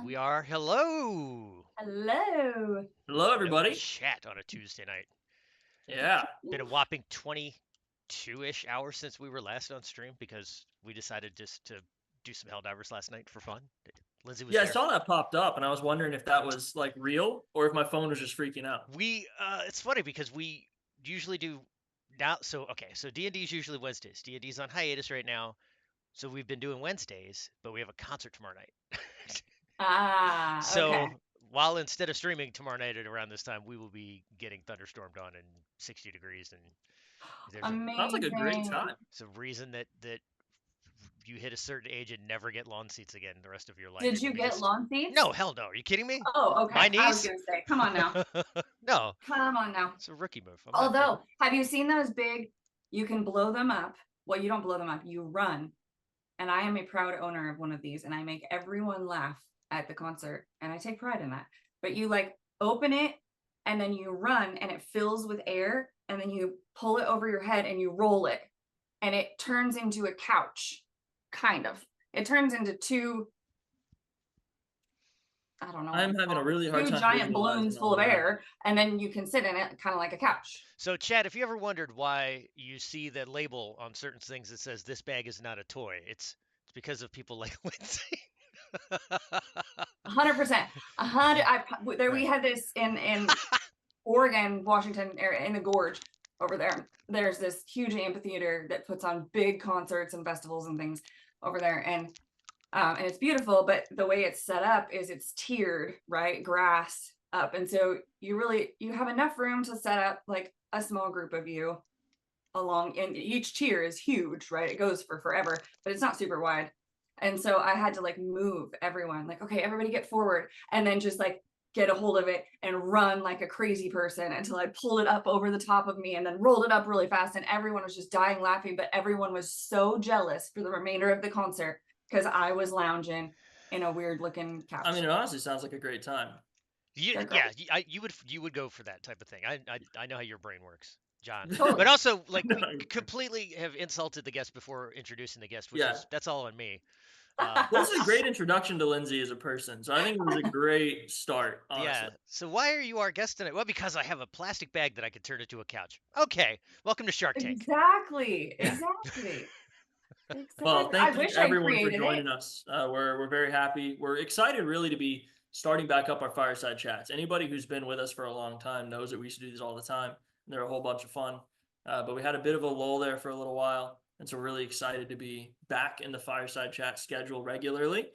We are. Hello. Hello. Hello, everybody. Chat on a Tuesday night. Yeah. Been a whopping 22-ish hours since we were last on stream because we decided just to do some Helldivers last night for fun. Lindsay was Yeah, I there. saw that popped up, and I was wondering if that was like real or if my phone was just freaking out. It's funny because we usually do now. So D&D is usually Wednesdays. D&D's on hiatus right now, so we've been doing Wednesdays, but we have a concert tomorrow night. Okay. So while instead of streaming tomorrow night at around this time, we will be getting thunderstormed on and 60 degrees, and there's Sounds like a great Amazing. time. a reason that you hit a certain age and never get lawn seats again the rest of your life. Did you get Because lawn seats? no, hell no. Are you kidding me? Oh, okay. My I was knees? gonna say, come on now. No, Come on now. it's a rookie move. Although, have you seen those big, you can blow them up. Well, you don't blow them up, you run. And I am a proud owner of one of these, and I make everyone laugh at the concert, and I take pride in that. But you like open it and then you run and it fills with air, and then you pull it over your head and you roll it, and it turns into a couch, kind of. It turns into two, I don't know. I'm having a really hard two time giant visualizing balloons full all of that. air, and then you can sit in it kind of like a couch. So, Chad, if you ever wondered why you see that label on certain things that says this bag is not a toy, it's because of people like Lindsay. 100%. 100. There, we had this in Oregon, Washington area, in the gorge over there. There's this huge amphitheater that puts on big concerts and festivals and things over there, and it's beautiful. But the way it's set up is it's tiered, right? Grass up, and so you have enough room to set up like a small group of you along, and each tier is huge, right? It goes for forever, but it's not super wide. And so I had to like move everyone, like, okay, everybody get forward, and then just like get a hold of it and run like a crazy person until I pulled it up over the top of me and then rolled it up really fast. And everyone was just dying laughing, but everyone was so jealous for the remainder of the concert because I was lounging in a weird looking couch. I mean, it honestly sounds like a great time. You would go for that type of thing. I know how your brain works, John. Totally. But also, like, we completely have insulted the guest before introducing the guest, which Yeah. is that's all on me. This is a great introduction to Lindsay as a person, so I think it was a great start, honestly. Yeah. So why are you our guest tonight? Well, because I have a plastic bag that I could turn into a couch. Okay. Welcome to Shark Tank. Exactly. Yeah. Exactly. Well, thank you wish everyone for created joining it. us. We're very happy. We're excited really to be starting back up our fireside chats. Anybody who's been with us for a long time knows that we used to do these all the time. They're a whole bunch of fun. But we had a bit of a lull there for a little while. And so we're really excited to be back in the fireside chat schedule regularly.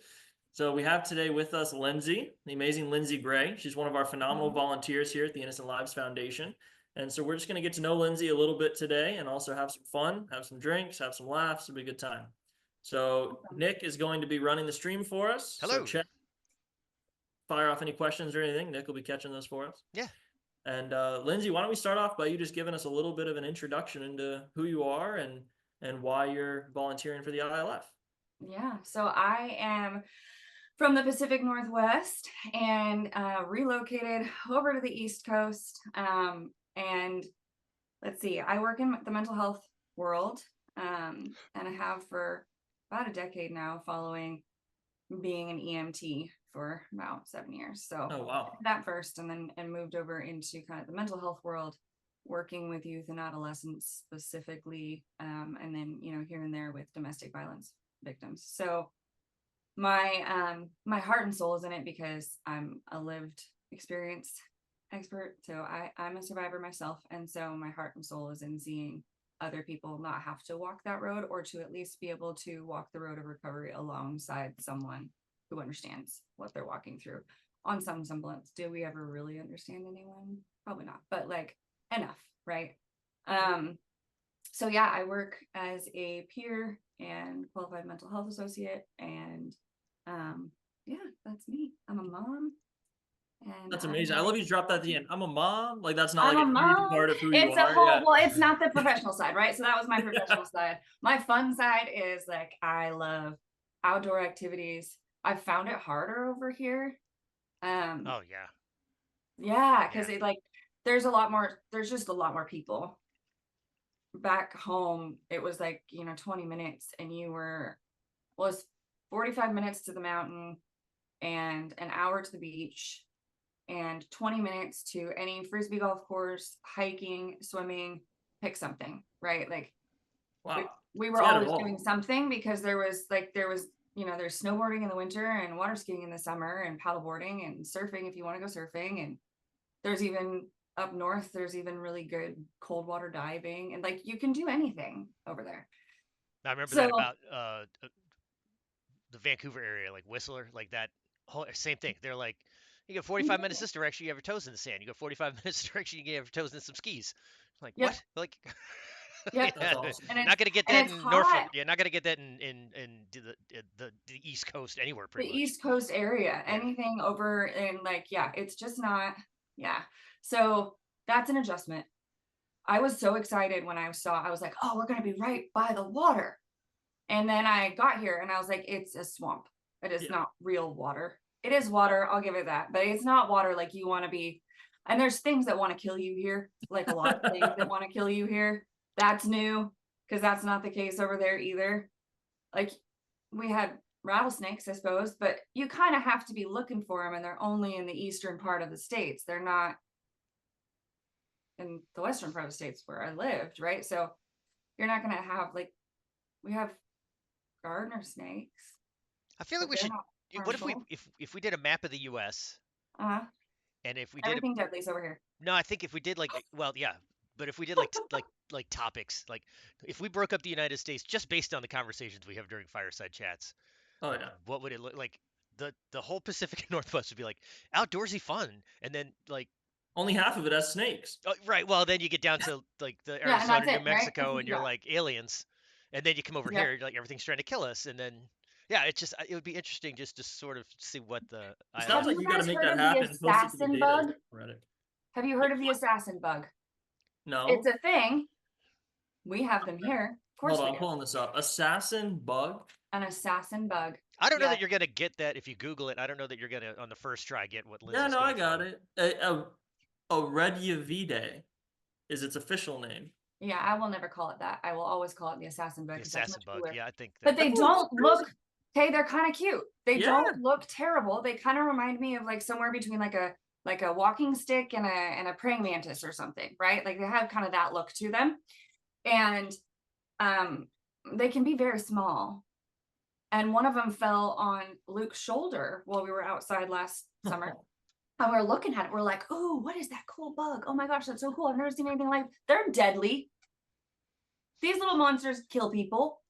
So we have today with us Lindsay, the amazing Lindsey Gray. She's one of our phenomenal volunteers here at the Innocent Lives Foundation. And so we're just going to get to know Lindsay a little bit today and also have some fun, have some drinks, have some laughs. It'll be a good time. So Nick is going to be running the stream for us. Hello. So check, fire off any questions or anything. Nick will be catching those for us. Yeah. And Lindsay, why don't we start off by you just giving us a little bit of an introduction into who you are and why you're volunteering for the ILF. Yeah, so I am from the Pacific Northwest and relocated over to the East Coast. And let's see, I work in the mental health world, and I have for about a decade now, following being an EMT for about 7 years. So Oh, wow. that first, and then moved over into kind of the mental health world, working with youth and adolescents specifically, and then here and there with domestic violence victims. So my heart and soul is in it because I'm a lived experience expert. So I'm a survivor myself, and so my heart and soul is in seeing other people not have to walk that road, or to at least be able to walk the road of recovery alongside someone who understands what they're walking through on some semblance. Do we ever really understand anyone? Probably not, but like enough, right? So yeah, I work as a peer and qualified mental health associate, and yeah, that's me. I'm a mom. And That's amazing. I love you dropped that at the end. I'm a mom. Like that's not I'm like a a mom. huge part of who It's you a are. whole, Yeah. well, it's not the professional side, right? So that was my professional side. My fun side is like, I love outdoor activities. I found it harder over here. Oh yeah. Yeah, because it like there's just a lot more people. Back home, it was like, 20 minutes and you was 45 minutes to the mountain, and an hour to the beach and 20 minutes to any frisbee golf course, hiking, swimming, pick something, right? Like Wow. we So were you had it always all. doing something because there was, you know, there's snowboarding in the winter and water skiing in the summer and paddleboarding and surfing if you want to go surfing. And there's even up north, there's even really good cold water diving, and like you can do anything over there. I remember So that about the Vancouver area, like Whistler, like that whole same thing. They're like, you go 45 minutes this direction, you have your toes in the sand. You go 45 minutes this direction, you have your toes in some skis. Like yep, what? Like, yep. That's yeah, awesome. And not gonna get that it's in Norfolk. hot. Yeah, not gonna get that in the East Coast anywhere, The pretty much. East Coast area, Yeah. anything over in like, yeah, it's just not, yeah. So that's an adjustment. I was so excited when I was like, oh, we're gonna be right by the water. And then I got here and I was like, it's a swamp. It is Yeah. not real water. It is water, I'll give it that, but it's not water like you want to be. And there's things that want to kill you here, like a lot of things that want to kill you here. That's new, because that's not the case over there either. Like we had rattlesnakes, I suppose, but you kind of have to be looking for them, and they're only in the eastern part of the states. They're not in the western part of the states where I lived, right? So you're not gonna have, like, we have gardener snakes, I feel like but we they're should. not What if we harmful. if we did a map of the U.S. Uh-huh. and if we did a Everything deadly's over here. no, I think if we did like well, yeah, but if we did like topics, like if we broke up the United States just based on the conversations we have during fireside chats, Oh like yeah. what would it look like? The whole Pacific Northwest would be like outdoorsy fun, and then like Only half of it has snakes. oh, right, well then you get down to like the Yeah, and Arizona, that's New it, right? That's Mexico, what and you you're got. like aliens, and then you come over Yep. here, like everything's trying to kill us, and then yeah, it's just it would be interesting just to sort of see what the It Have sounds ILF. like you you got to guys make heard that of the happen. Post it to the assassin data bug? Reddit. Have you heard of the assassin bug? It's No. a thing. We have them here. Of course Hold on, we I'm do. pulling this up. Assassin bug. An assassin bug. I don't know Yeah. that you're gonna get that if you Google it. I don't know that you're gonna on the first try get what Liz Yeah, is no, I going got for. it. OREMT is its official name. Yeah, I will never call it that. I will always call it the assassin bug The because that's assassin much bug. cooler. Yeah, I think But that. they That's don't look, crazy. hey, they're kind of cute. They Yeah. don't look terrible. They kind of remind me of like somewhere between like a walking stick and a praying mantis or something, right? Like they have kind of that look to them. And they can be very small. And one of them fell on Luke's shoulder while we were outside last summer. And we were looking at it. We're like, oh, what is that cool bug? Oh my gosh, that's so cool. I've never seen anything like it. They're deadly. These little monsters kill people.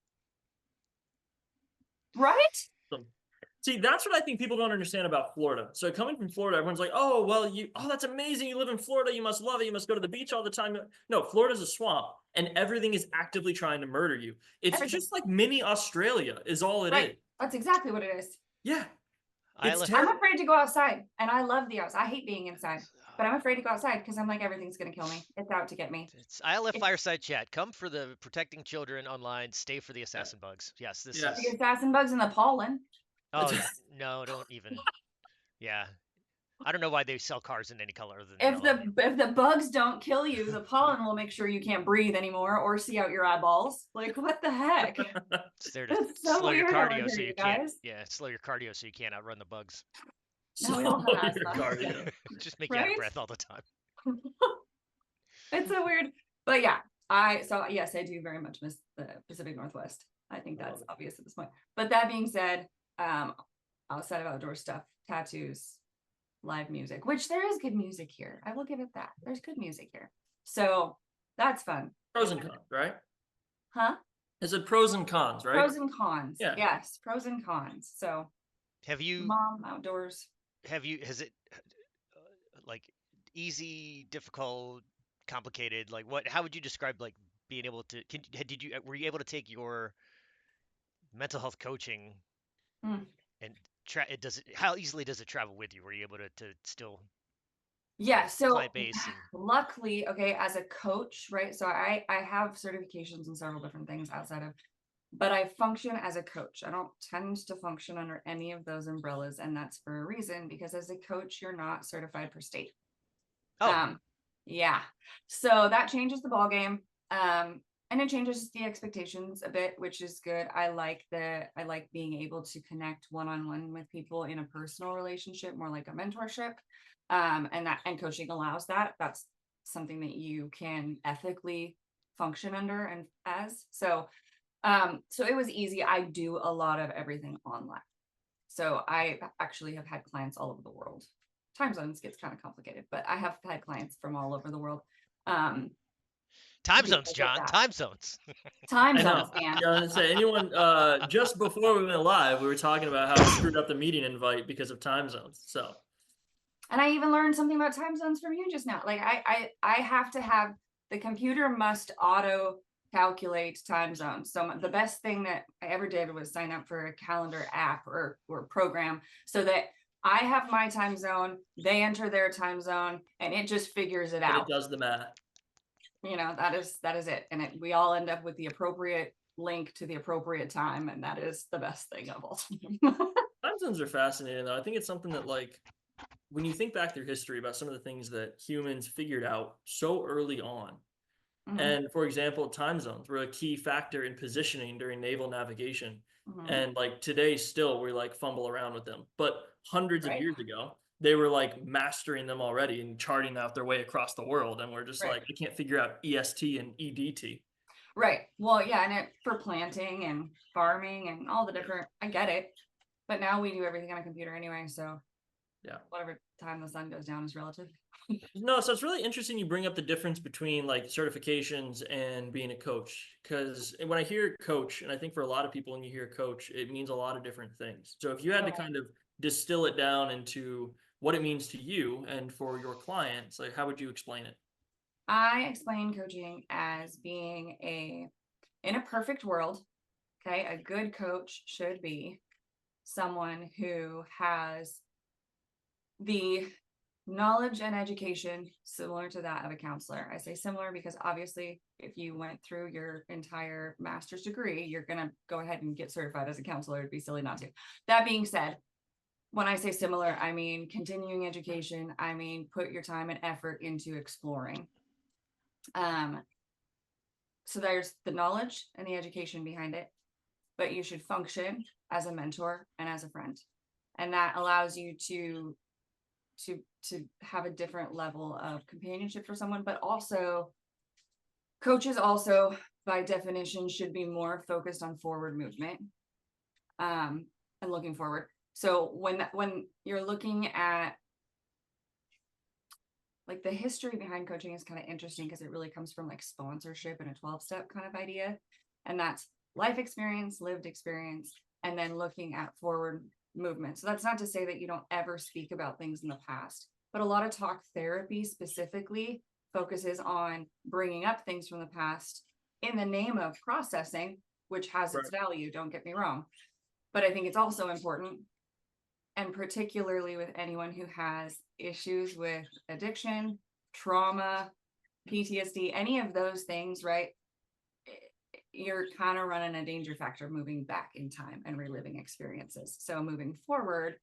Right? See, that's what I think people don't understand about Florida. So coming from Florida, everyone's like, oh, well, that's amazing. You live in Florida. You must love it. You must go to the beach all the time. No, Florida's a swamp and everything is actively trying to murder you. It's Everything. just like mini Australia is all it is. Right. That's exactly what it is. Yeah. It's ILF. I'm terrible. afraid to go outside, and I love the outside. I hate being inside, but I'm afraid to go outside because I'm like, everything's gonna kill me. It's out to get me. It's ILF It's Fireside Chat. Come for the protecting children online. Stay for the assassin bugs. Yes, this Yeah. the is. assassin bugs and the pollen. Oh no, don't even. Yeah, I don't know why they sell cars in any color other than If yellow. if the bugs don't kill you, the pollen will make sure you can't breathe anymore or see out your eyeballs. Like, what the heck? It's there to That's so slow your weird over cardio here, so you you can't. guys. Yeah, slow your cardio so you can't outrun the bugs. No, we don't have Slow asthma. your cardio. Just make you out of Right? breath all the time. It's so weird. But yeah, yes, I do very much miss the Pacific Northwest. I think that's obvious at this point. But that being said, outside of outdoor stuff, tattoos, live music, which there is good music here. I will give it that. There's good music here. So that's fun. Pros and cons, right? Huh? Is it pros and cons, right? Pros and cons. Yeah. Yes, pros and cons. So Have you? mom outdoors. Has it like easy, difficult, complicated? Like what? How would you describe like being able to? Were you able to take your mental health coaching Mm. and how easily does it travel with you? Were you able to still Yeah, so client base and luckily, okay, as a coach, right? So I have certifications in several different things outside of, but I function as a coach. I don't tend to function under any of those umbrellas, and that's for a reason, because as a coach, you're not certified per state. oh Yeah. So that changes the ball game. And it changes the expectations a bit, which is good. I like being able to connect one-on-one with people in a personal relationship, more like a mentorship. And coaching allows that. That's something that you can ethically function under and as. So it was easy. I do a lot of everything online. So I actually have had clients all over the world. Time zones gets kind of complicated, but I have had clients from all over the world. Time zones, Because of John. that. Time zones. Time I know. zones, man. Yeah, I was gonna say anyone just before we went live, we were talking about how we screwed up the meeting invite because of time zones. So And I even learned something about time zones from you just now. Like I have to have, the computer must auto calculate time zones. So the best thing that I ever did was sign up for a calendar app or program so that I have my time zone, they enter their time zone, and it just figures it and it out. does the math. You know, that is it. And we all end up with the appropriate link to the appropriate time, and that is the best thing of all time. Time zones are fascinating though. I think it's something that, like, when you think back through history about some of the things that humans figured out so early on. Mhm, And for example, time zones were a key factor in positioning during naval navigation. mhm. And like today, still, we like fumble around with them. But hundreds of Right. years ago, they were like mastering them already and charting out their way across the world. And we're just Right. like, I can't figure out EST and EDT. Right. Well, yeah, and for planting and farming and all the different, I get it. But now we do everything on a computer anyway, so Yeah. whatever time the sun goes down is relative. No, so it's really interesting you bring up the difference between like certifications and being a coach. Because when I hear coach, and I think for a lot of people, when you hear coach, it means a lot of different things. So if you had to kind of distill it down into what it means to you and for your clients, like how would you explain it? I explain coaching as being in a perfect world, okay, a good coach should be someone who has the knowledge and education similar to that of a counselor. I say similar because obviously if you went through your entire master's degree, you're going to go ahead and get certified as a counselor. It'd be silly not to. That being said, when I say similar, I mean continuing education. I mean put your time and effort into exploring. So there's the knowledge and the education behind it, but you should function as a mentor and as a friend. And that allows you to have a different level of companionship for someone, but also coaches also by definition should be more focused on forward movement and looking forward. So when you're looking at, like, the history behind coaching is kind of interesting because it really comes from like sponsorship and a 12-step kind of idea. And that's life experience, lived experience, and then looking at forward movement. So that's not to say that you don't ever speak about things in the past, but a lot of talk therapy specifically focuses on bringing up things from the past in the name of processing, which has its value, don't get me wrong. But I think it's also important, and particularly with anyone who has issues with addiction, trauma, PTSD, any of those things, right? You're kind of running a danger factor moving back in time and reliving experiences. So moving forward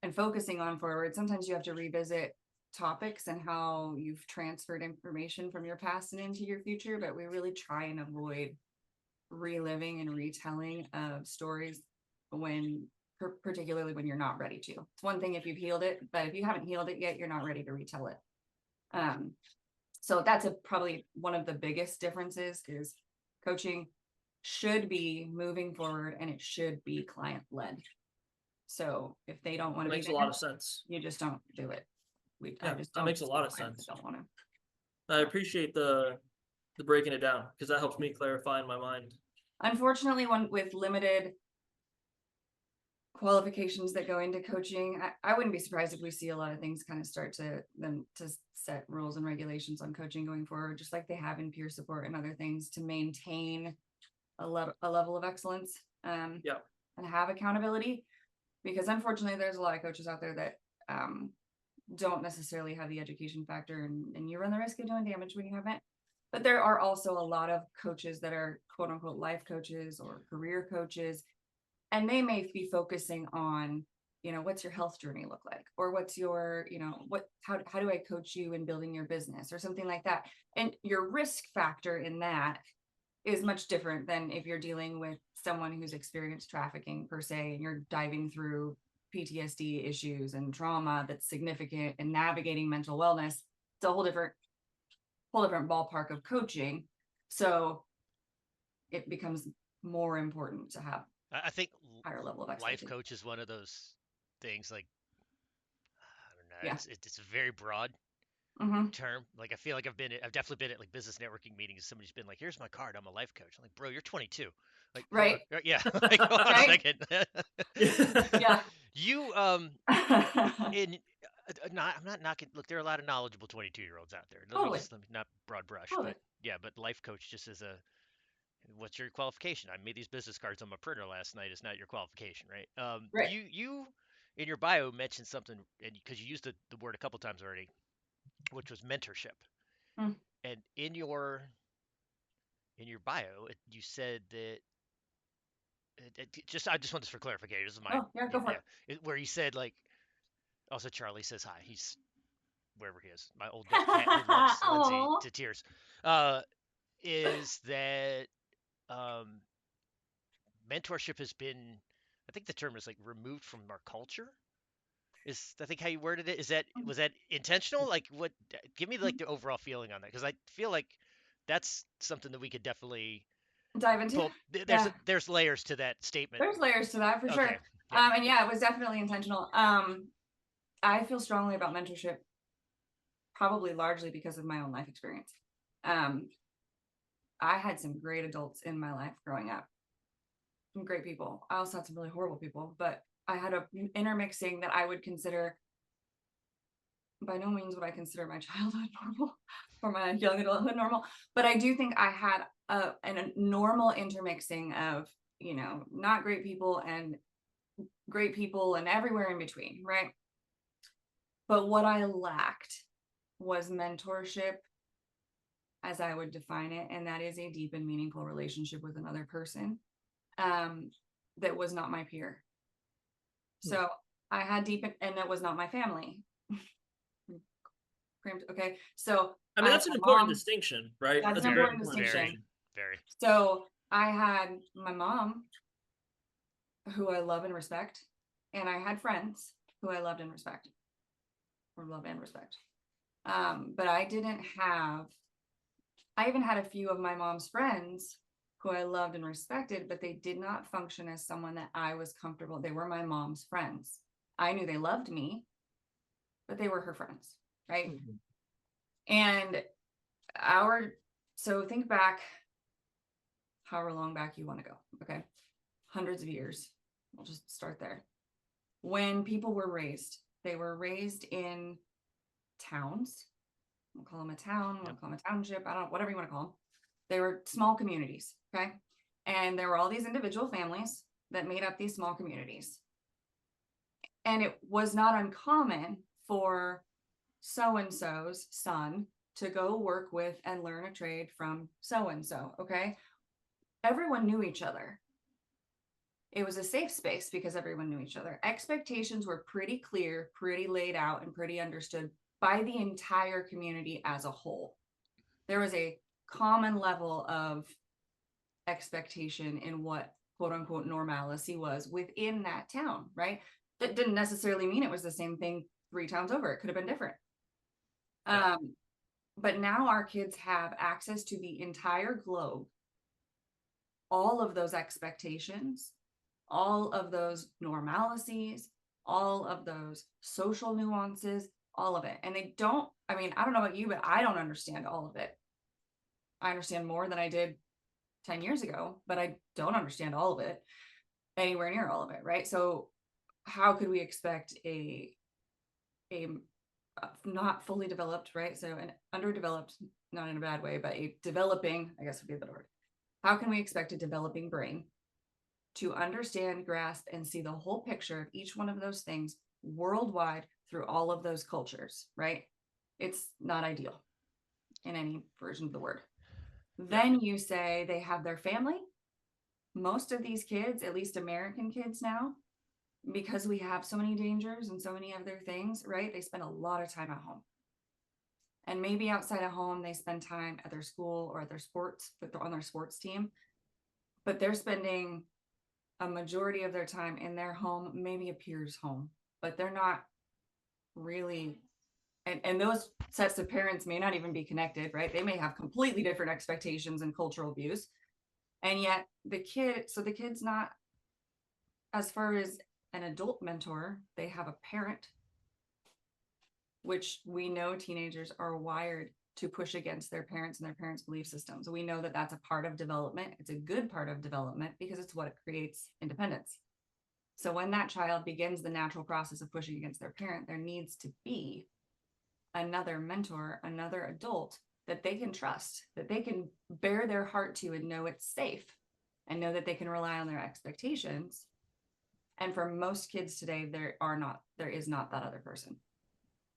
and focusing on forward, sometimes you have to revisit topics and how you've transferred information from your past and into your future, but we really try and avoid reliving and retelling of stories particularly when you're not ready to. It's one thing if you've healed it, but if you haven't healed it yet, you're not ready to retell it. So that's probably one of the biggest differences is coaching should be moving forward and it should be client led. So if they don't want to be Makes a lot of sense. you just don't do it. That makes a lot of sense. Don't want to. I appreciate the breaking it down because that helps me clarify in my mind. Unfortunately, one with limited qualifications that go into coaching, I wouldn't be surprised if we see a lot of things kind of start to set rules and regulations on coaching going forward, just like they have in peer support and other things to maintain a level of excellence and have accountability. Because unfortunately, there's a lot of coaches out there that don't necessarily have the education factor, and you run the risk of doing damage when you haven't. But there are also a lot of coaches that are quote unquote life coaches or career coaches, and they may be focusing on, what's your health journey look like? Or what's your, how do I coach you in building your business or something like that? And your risk factor in that is much different than if you're dealing with someone who's experienced trafficking per se, and you're diving through PTSD issues and trauma that's significant and navigating mental wellness. It's a whole different ballpark of coaching. So it becomes more important to have I think higher level of life expertise. coach is one of those things. Like, I don't know, Yeah. it's a very broad Mm-hmm. term. Like, I feel like I've definitely been at like business networking meetings. Somebody's been like, "Here's my card. I'm a life coach." I'm like, "Bro, you're 22." Like, hold on. Right. Yeah. Like, hold on a Right. second. Yeah. You in not I'm not knocking. Look, there are a lot of knowledgeable 22-year-olds out there. Totally. Let me not broad brush, Totally. but yeah, but life coach just as a what's your qualification? I made these business cards on my printer last night. It's not your qualification, right? Right. You in your bio mentioned something, and because you used the word a couple times already, which was mentorship. Mm. And in your bio, you said that just I just want this for clarification. This is my Oh, yeah, go for it. where you said like also Charlie says hi. He's wherever he is. My old deaf cat who loves Lindsay Aw. to tears. Uh, is that um, mentorship has been, I think the term is like removed from our culture. Is I think how you worded it. Is that was that intentional? Like what? Give me like the overall feeling on that because I feel like that's something that we could definitely Dive into. pull. Yeah. There's layers to that statement. There's layers to that for Okay. sure. Yeah. And yeah, it was definitely intentional. I feel strongly about mentorship, probably largely because of my own life experience. Um, I had some great adults in my life growing up, some great people. I also had some really horrible people, but I had a intermixing that I would consider. By no means would I consider my childhood normal or my young adulthood normal, but I do think I had a normal intermixing of, not great people and great people and everywhere in between, right? But what I lacked was mentorship as I would define it, and that is a deep and meaningful relationship with another person that was not my peer. So I had deep, and that was not my family. Okay, so I mean, that's an important distinction, right? That's an a very important distinction. Very. So I had my mom, who I love and respect, and I had friends who I loved and respect, or love and respect. But I even had a few of my mom's friends who I loved and respected, but they did not function as someone that I was comfortable. They were my mom's friends. I knew they loved me, but they were her friends, right? Mhm. And so think back however long back you want to go, okay? Hundreds of years. We'll just start there. When people were raised, they were raised in towns. We'll call them a town, we'll call them a township, I don't know, whatever you want to call them. They were small communities, okay? And there were all these individual families that made up these small communities. And it was not uncommon for so-and-so's son to go work with and learn a trade from so-and-so, okay? Everyone knew each other. It was a safe space because everyone knew each other. Expectations were pretty clear, pretty laid out, and pretty understood by the entire community as a whole. There was a common level of expectation in what quote unquote normalcy was within that town, right? That didn't necessarily mean it was the same thing 3 towns over. It could have been different. Yeah. But now our kids have access to the entire globe, all of those expectations, all of those normalities, all of those social nuances, all of it. And they don't, I mean, I don't know about you, but I don't understand all of it. I understand more than I did 10 years ago, but I don't understand all of it, anywhere near all of it, right? So how could we expect a not fully developed, right? So an underdeveloped, not in a bad way, but a developing, I guess would be the word. How can we expect a developing brain to understand, grasp, and see the whole picture of each one of those things worldwide through all of those cultures, right? It's not ideal in any version of the word. Then you say they have their family. Most of these kids, at least American kids now, because we have so many dangers and so many other things, right? They spend a lot of time at home. And maybe outside of home, they spend time at their school or at their sports, on their sports team, but they're spending a majority of their time in their home, maybe a peer's home, but they're not really, and those sets of parents may not even be connected, right? They may have completely different expectations and cultural views. And yet the kid's not, as far as an adult mentor, they have a parent, which we know teenagers are wired to push against their parents and their parents' belief systems. We know that that's a part of development. It's a good part of development because it's what creates independence. So when that child begins the natural process of pushing against their parent, there needs to be another mentor, another adult that they can trust, that they can bare their heart to and know it's safe and know that they can rely on their expectations. And for most kids today, there is not that other person.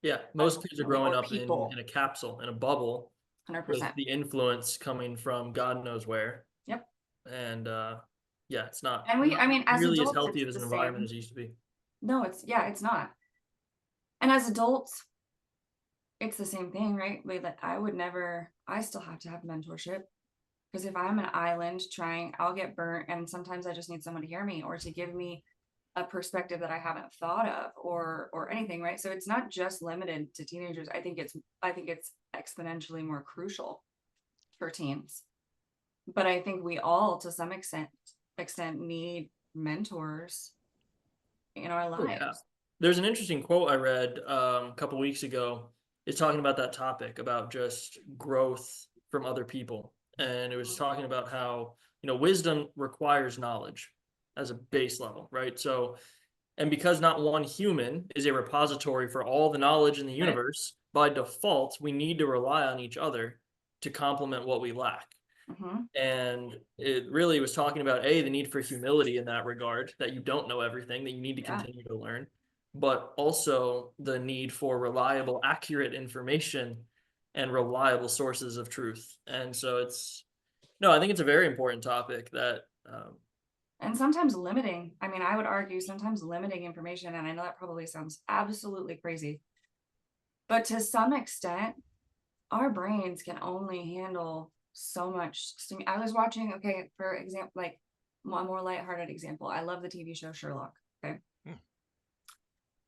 Yeah, most kids are growing Or up people. in a capsule, in a bubble, with 100%. the influence coming from God knows where. Yep. And yeah, it's not And I mean, as really as adults, healthy it's as an the environment same. as it used to be. No, it's not. And as adults, it's the same thing, right? I still have to have mentorship, because if I'm an island I'll get burnt, and sometimes I just need someone to hear me or to give me a perspective that I haven't thought of or anything, right? So it's not just limited to teenagers. I think it's exponentially more crucial for teens. But I think we all, to some extent, need mentors in our Oh, yeah. lives. There's an interesting quote I read a couple weeks ago. It's talking about that topic, about just growth from other people. And it was talking about how, wisdom requires knowledge as a base level, right? So, and because not one human is a repository for all the knowledge in the Right. universe, by default, we need to rely on each other to complement what we lack. Mm-hmm. And it really was talking about the need for humility in that regard, that you don't know everything, that you need to Yeah. continue to learn, but also the need for reliable, accurate information and reliable sources of truth. And so I think it's a very important topic that And sometimes limiting. I mean, I would argue sometimes limiting information, and I know that probably sounds absolutely crazy, but to some extent, our brains can only handle so much. I was watching, okay, for example, like one more lighthearted example. I love the TV show Sherlock. Okay.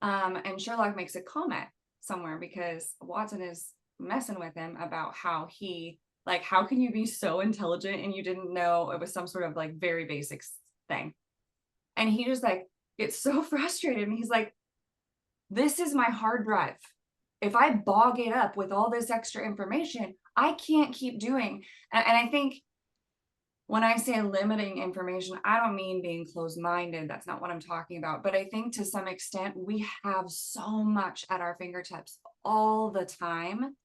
And Sherlock makes a comment somewhere because Watson is messing with him about how how can you be so intelligent and you didn't know it was some sort of like very basic thing. And he just like gets so frustrated, and he's like, this is my hard drive. If I bog it up with all this extra information, I can't keep doing. And I think when I say limiting information, I don't mean being closed-minded. That's not what I'm talking about. But I think to some extent, we have so much at our fingertips all the time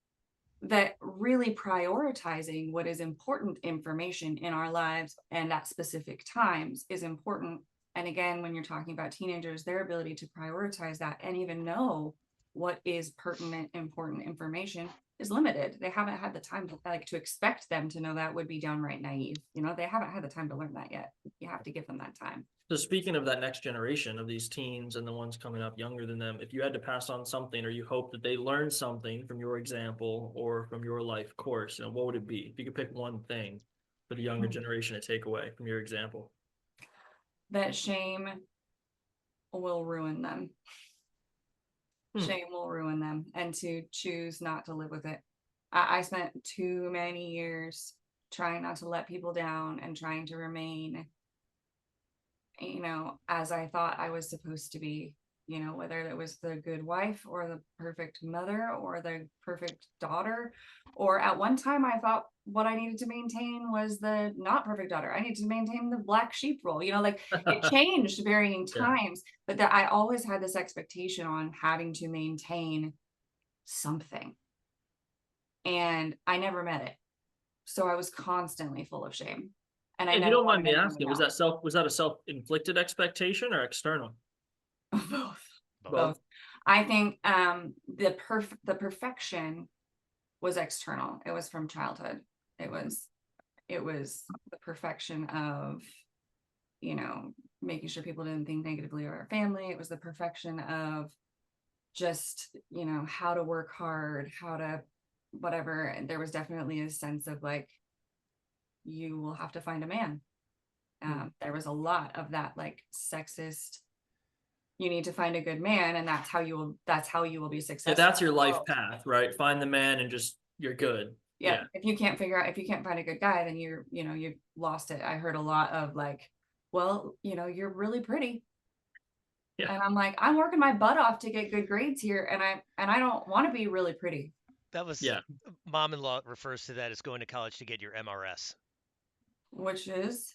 that really prioritizing what is important information in our lives and at specific times is important. And again, when you're talking about teenagers, their ability to prioritize that and even know what is pertinent, important information is limited. They haven't had the time to expect them to know that would be downright naive. They haven't had the time to learn that yet. You have to give them that time. So speaking of that next generation of these teens and the ones coming up younger than them, if you had to pass on something, or you hope that they learn something from your example or from your life course, what would it be? If you could pick one thing for the younger generation to take away from your example. That shame will ruin them. Shame will ruin them, and to choose not to live with it. I spent too many years trying not to let people down and trying to remain, as I thought I was supposed to be, whether it was the good wife or the perfect mother or the perfect daughter. Or at one time I thought what I needed to maintain was the not perfect daughter. I need to maintain the black sheep role, it changed varying times, but that I always had this expectation on having to maintain something. And I never met it. So I was constantly full of shame. And I If you never don't mind wanted me anyone asking, to was know. that a self-inflicted expectation or external? Both. I think the perfection was external. It was from childhood. It was the perfection of, making sure people didn't think negatively of our family. It was the perfection of just, how to work hard, how to whatever. And there was definitely a sense of like, you will have to find a man. There was a lot of that like sexist, you need to find a good man, and that's how you will be Yeah, successful. that's your life path, right? Find the man and just, you're good. Yeah. If you can't find a good guy, then you've lost it. I heard a lot of like, well, you're really pretty. Yeah. And I'm like, I'm working my butt off to get good grades here, and I don't want to be really pretty. That was, mom-in-law refers to that as going to college to get your MRS. Which is?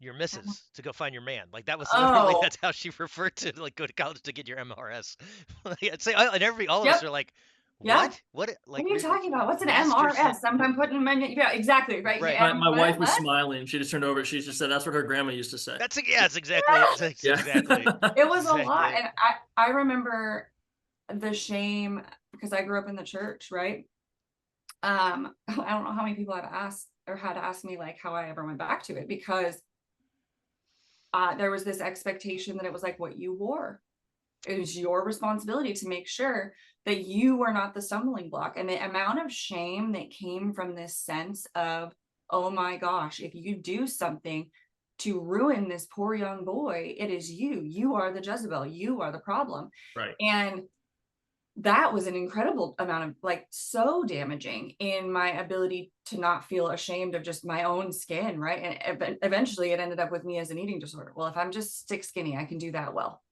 Your missus, to go find your man. Like that was literally, Oh. that's how she referred to, like, go to college to get your MRS. I'd say, and all of us are like, what? What? Like, What are you talking about? What's an masters MRS? I'm putting them in. Yeah, exactly. Right. Right. My wife was What? smiling. She just turned over. She just said, that's what her grandma used to say. That's exactly it. That's exactly. It was exactly a lot. And I remember the shame, because I grew up in the church, right? I don't know how many people have asked or had to ask me like how I ever went back to it, because there was this expectation that it was like what you wore. It was your responsibility to make sure that you were not the stumbling block. And the amount of shame that came from this sense of, oh my gosh, if you do something to ruin this poor young boy, it is you are the Jezebel, you are the problem. Right. And that was an incredible amount of like, so damaging in my ability to not feel ashamed of just my own skin. Right. And eventually it ended up with me as an eating disorder. Well, if I'm just stick skinny, I can do that. Well,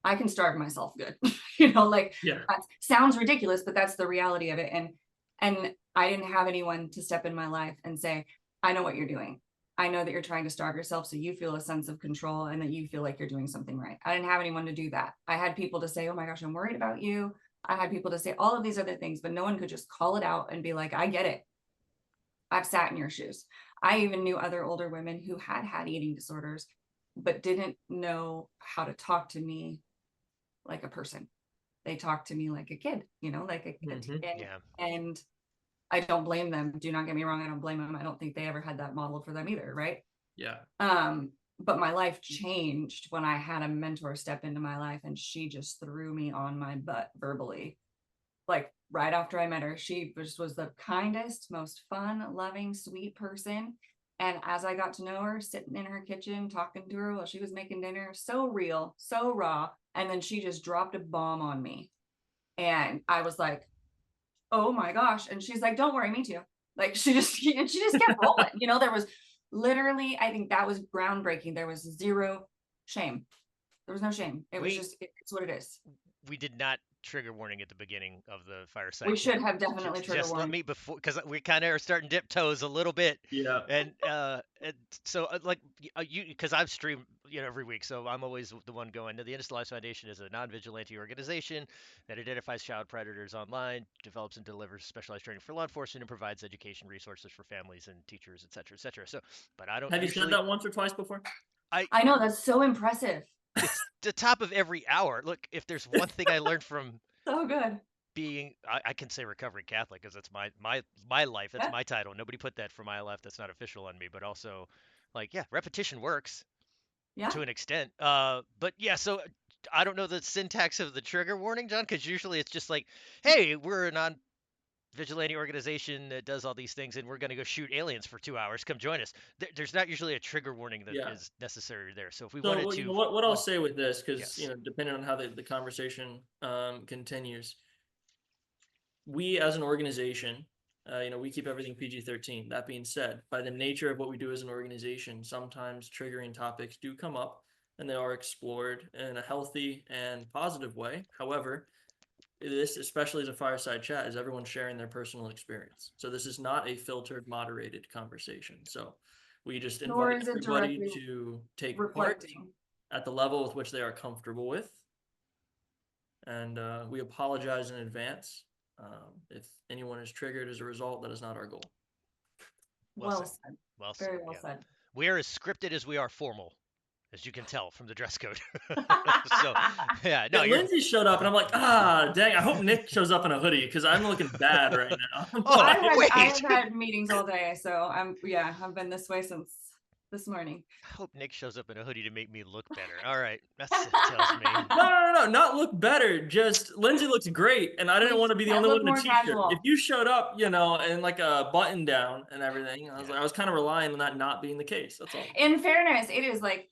I can starve myself good. That sounds ridiculous, but that's the reality of it. And I didn't have anyone to step in my life and say, I know what you're doing. I know that you're trying to starve yourself so you feel a sense of control and that you feel like you're doing something right. I didn't have anyone to do that. I had people to say, oh my gosh, I'm worried about you. I had people to say all of these other things, but no one could just call it out and be like, I get it. I've sat in your shoes. I even knew other older women who had eating disorders, but didn't know how to talk to me like a person. They talked to me like a kid, like a kid. Mm-hmm. And I don't blame them. Do not get me wrong. I don't blame them. I don't think they ever had that modeled for them either. Right. Yeah. But my life changed when I had a mentor step into my life, and she just threw me on my butt verbally. Like right after I met her, she just was the kindest, most fun, loving, sweet person. And as I got to know her, sitting in her kitchen, talking to her while she was making dinner, so real, so raw. And then she just dropped a bomb on me. And I was like, oh my gosh. And she's like, don't worry, me too. Like she just kept rolling. There was literally, I think that was groundbreaking. There was zero shame. There was no shame. It was just, it's what it is. We did not trigger warning at the beginning of the Fireside. We should have definitely trigger just warning. Let me, before, because we kind of are starting to dip toes a little bit. Yeah. And so like because I've streamed every week, so I'm always the one going. The Innocent Lives Foundation is a non-vigilante organization that identifies child predators online, develops and delivers specialized training for law enforcement, and provides education resources for families and teachers, et cetera, et cetera. So, but I don't. Have you said that once or twice before? I know, that's so impressive. It's the top of every hour. Look, if there's one thing I learned from so good being, I can say recovering Catholic because that's my life. That's my title. Nobody put that from ILF. That's not official on me, but also like, repetition works to an extent. But yeah, so I don't know the syntax of the trigger warning, John, because usually it's just like, hey, we're a non-vigilante organization that does all these things, and we're going to go shoot aliens for 2 hours. Come join us. There's not usually a trigger warning that is necessary there. So if we wanted to, what I'll say with this, because depending on how the conversation continues, we as an organization, we keep everything PG-13. That being said, by the nature of what we do as an organization, sometimes triggering topics do come up, and they are explored in a healthy and positive way. However, this, especially as a fireside chat, is everyone sharing their personal experience. So this is not a filtered, moderated conversation. So we just invite everybody to take part at the level with which they are comfortable with. And we apologize in advance if anyone is triggered as a result. That is not our goal. Well said. Well said. Very well said. We are as scripted as we are formal, as you can tell from the dress code. So, Lindsey showed up, and I'm like, dang, I hope Nick shows up in a hoodie because I'm looking bad right now. I've had meetings all day, so I've been this way since this morning. I hope Nick shows up in a hoodie to make me look better. All right, that's it tells me. No, not look better. Just Lindsay looks great, and I didn't want to be the only Look one in a more t-shirt. casual. If you showed up, in like a button down and everything, I was kind of relying on that not being the case. That's all. In fairness, it is like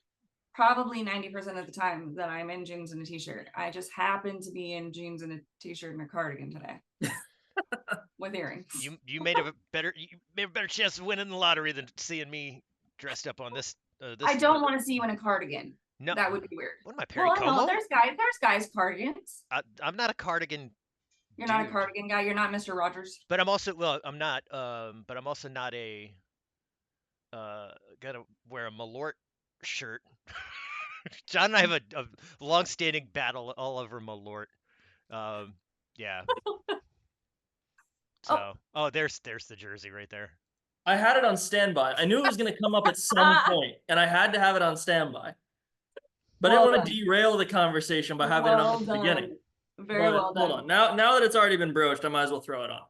probably 90% of the time that I'm in jeans and a t-shirt. I just happen to be in jeans and a t-shirt and a cardigan today. With earrings. You made a better chance of winning the lottery than seeing me dressed up on this. I don't want to see you in a cardigan. No, that would be weird. What am I, Perry Well, Como? no, there's guys cardigans. I'm not a cardigan. You're not a cardigan guy. You're not Mr. Rogers. But I'm also I'm not. But I'm also not a. Gotta wear a Malort shirt. John and I have a long-standing battle all over Malort. Yeah. So, there's the jersey right there. I had it on standby. I knew it was going to come up at some point, and I had to have it on standby. But I didn't want to derail the conversation by having it on at the beginning. Very well done. Hold on. Now that it's already been broached, I might as well throw it on.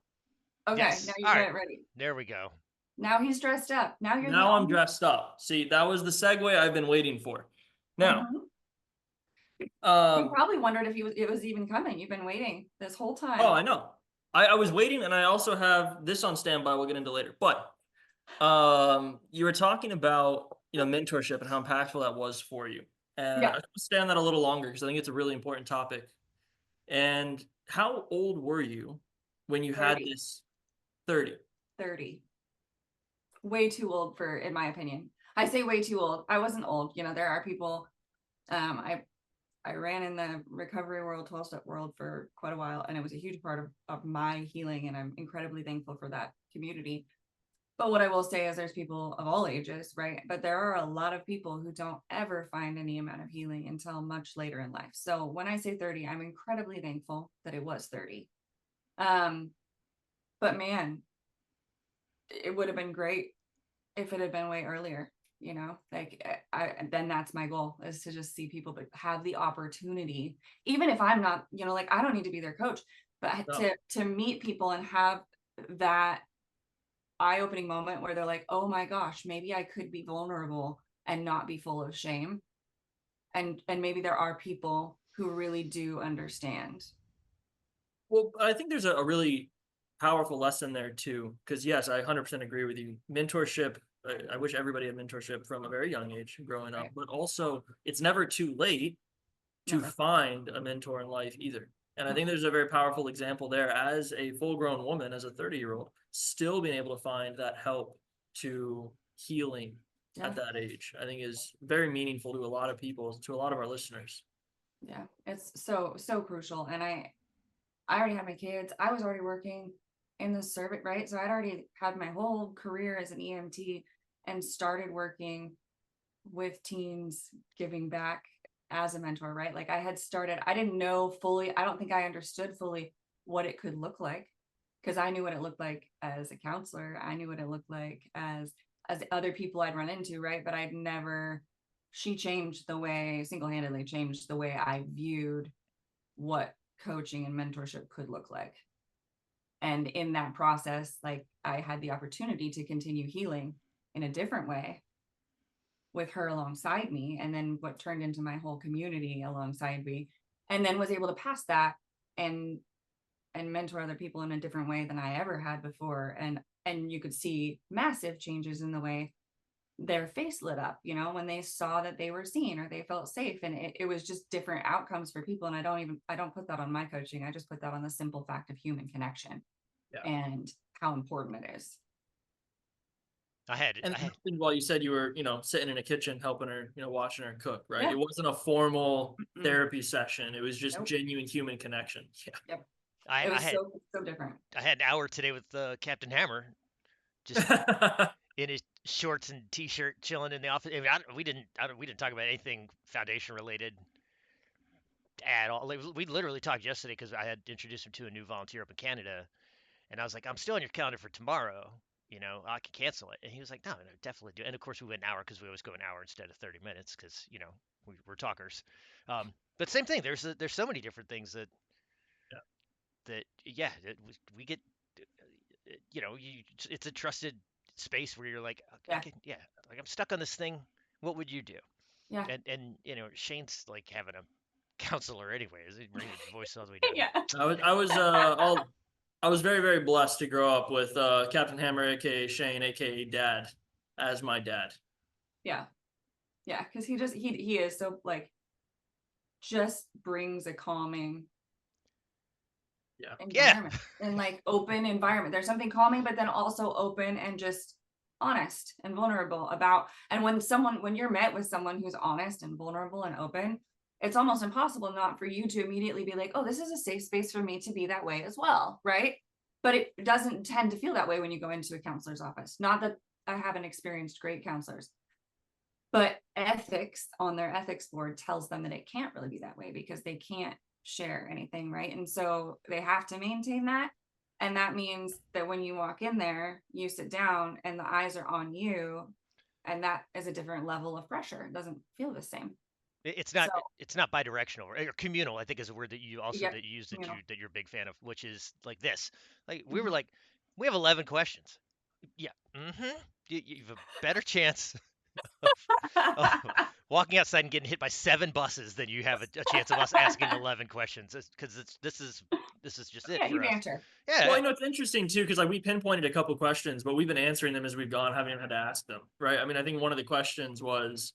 Okay, Yes. now you get it ready. There we go. Now he's dressed up. Now I'm dressed up. See, that was the segue I've been waiting for. Now, you probably wondered if it was even coming. You've been waiting this whole time. Oh, I know. I was waiting, and I also have this on standby. We'll get into later. But you were talking about mentorship and how impactful that was for you. And I want to stay on that a little longer because I think it's a really important topic. And how old were you when you 30. had this? 30. 30. Way too old in my opinion. I say way too old. I wasn't old. There are people. I ran in the recovery world, 12-step world for quite a while, and it was a huge part of my healing, and I'm incredibly thankful for that community. But what I will say is there's people of all ages, right? But there are a lot of people who don't ever find any amount of healing until much later in life. So when I say 30, I'm incredibly thankful that it was 30. But man, it would have been great if it had been way earlier. Then that's my goal, is to just see people have the opportunity, even if I'm not, I don't need to be their coach, but to meet people and have that eye-opening moment where they're like, oh my gosh, maybe I could be vulnerable and not be full of shame. And maybe there are people who really do understand. Well, I think there's a really powerful lesson there too, because yes, I 100% agree with you. Mentorship, I wish everybody had mentorship from a very young age growing up, but also it's never too late to find a mentor in life either. And I think there's a very powerful example there as a full-grown woman, as a 30-year-old, still being able to find that help to healing at that age, I think is very meaningful to a lot of people, to a lot of our listeners. Yeah, it's so crucial. And I already had my kids. I was already working in the service, right? So I'd already had my whole career as an EMT and started working with teens, giving back as a mentor, right? Like I didn't know fully, I don't think I understood fully what it could look like, because I knew what it looked like as a counselor. I knew what it looked like as other people I'd run into, right? But she single-handedly changed the way I viewed what coaching and mentorship could look like. And in that process, like I had the opportunity to continue healing in a different way with her alongside me, and then what turned into my whole community alongside me, and then was able to pass that and mentor other people in a different way than I ever had before. And you could see massive changes in the way their face lit up, when they saw that they were seen or they felt safe. And it was just different outcomes for people. And I don't put that on my coaching. I just put that on the simple fact of human connection and how important it is. While you said you were, sitting in a kitchen helping her, watching her cook, right? Yeah. It wasn't a formal therapy session. It was just genuine human connection. Yeah. Yep. It was so different. I had an hour today with Captain Hammer, just in his shorts and t-shirt, chilling in the office. I mean, we didn't talk about anything foundation related at all. We literally talked yesterday because I had introduced him to a new volunteer up in Canada, and I was like, I'm still on your calendar for tomorrow. I can cancel it. And he was like, no, definitely do. And of course we went an hour because we always go an hour instead of 30 minutes because, we're talkers. But same thing. There's so many different things that we get, it's a trusted space where you're like, I Yeah. can, yeah, like I'm stuck on this thing. What would you do? Yeah. And Shane's like having a counselor anyway. Is he bringing his voice all the way down? Yeah. I was very, very blessed to grow up with Captain Hammer, aka Shane, aka Dad, as my dad. Yeah. Yeah. Cause he is so like, just brings a calming Yeah. environment and like open environment. There's something calming, but then also open and just honest and vulnerable about. And when you're met with someone who's honest and vulnerable and open, it's almost impossible not for you to immediately be like, oh, this is a safe space for me to be that way as well. Right. But it doesn't tend to feel that way when you go into a counselor's office. Not that I haven't experienced great counselors, but ethics on their ethics board tells them that it can't really be that way because they can't share anything, right? And so they have to maintain that. And that means that when you walk in there, you sit down and the eyes are on you. And that is a different level of pressure. It doesn't feel the same. It's So, not bidirectional or communal. I think is a word that you also yeah, that you use you know, that you're a big fan of, which is like this. Like we were mhm. like, we have 11 questions. Yeah. You have a better chance of walking outside and getting hit by 7 buses than you have a chance of us asking 11 questions. Because this is just it Yeah, you for us. banter. Well, Yeah. you know, it's interesting too, because like we pinpointed a couple questions, but we've been answering them as we've gone, haven't even had to ask them, right? I mean, I think one of the questions was,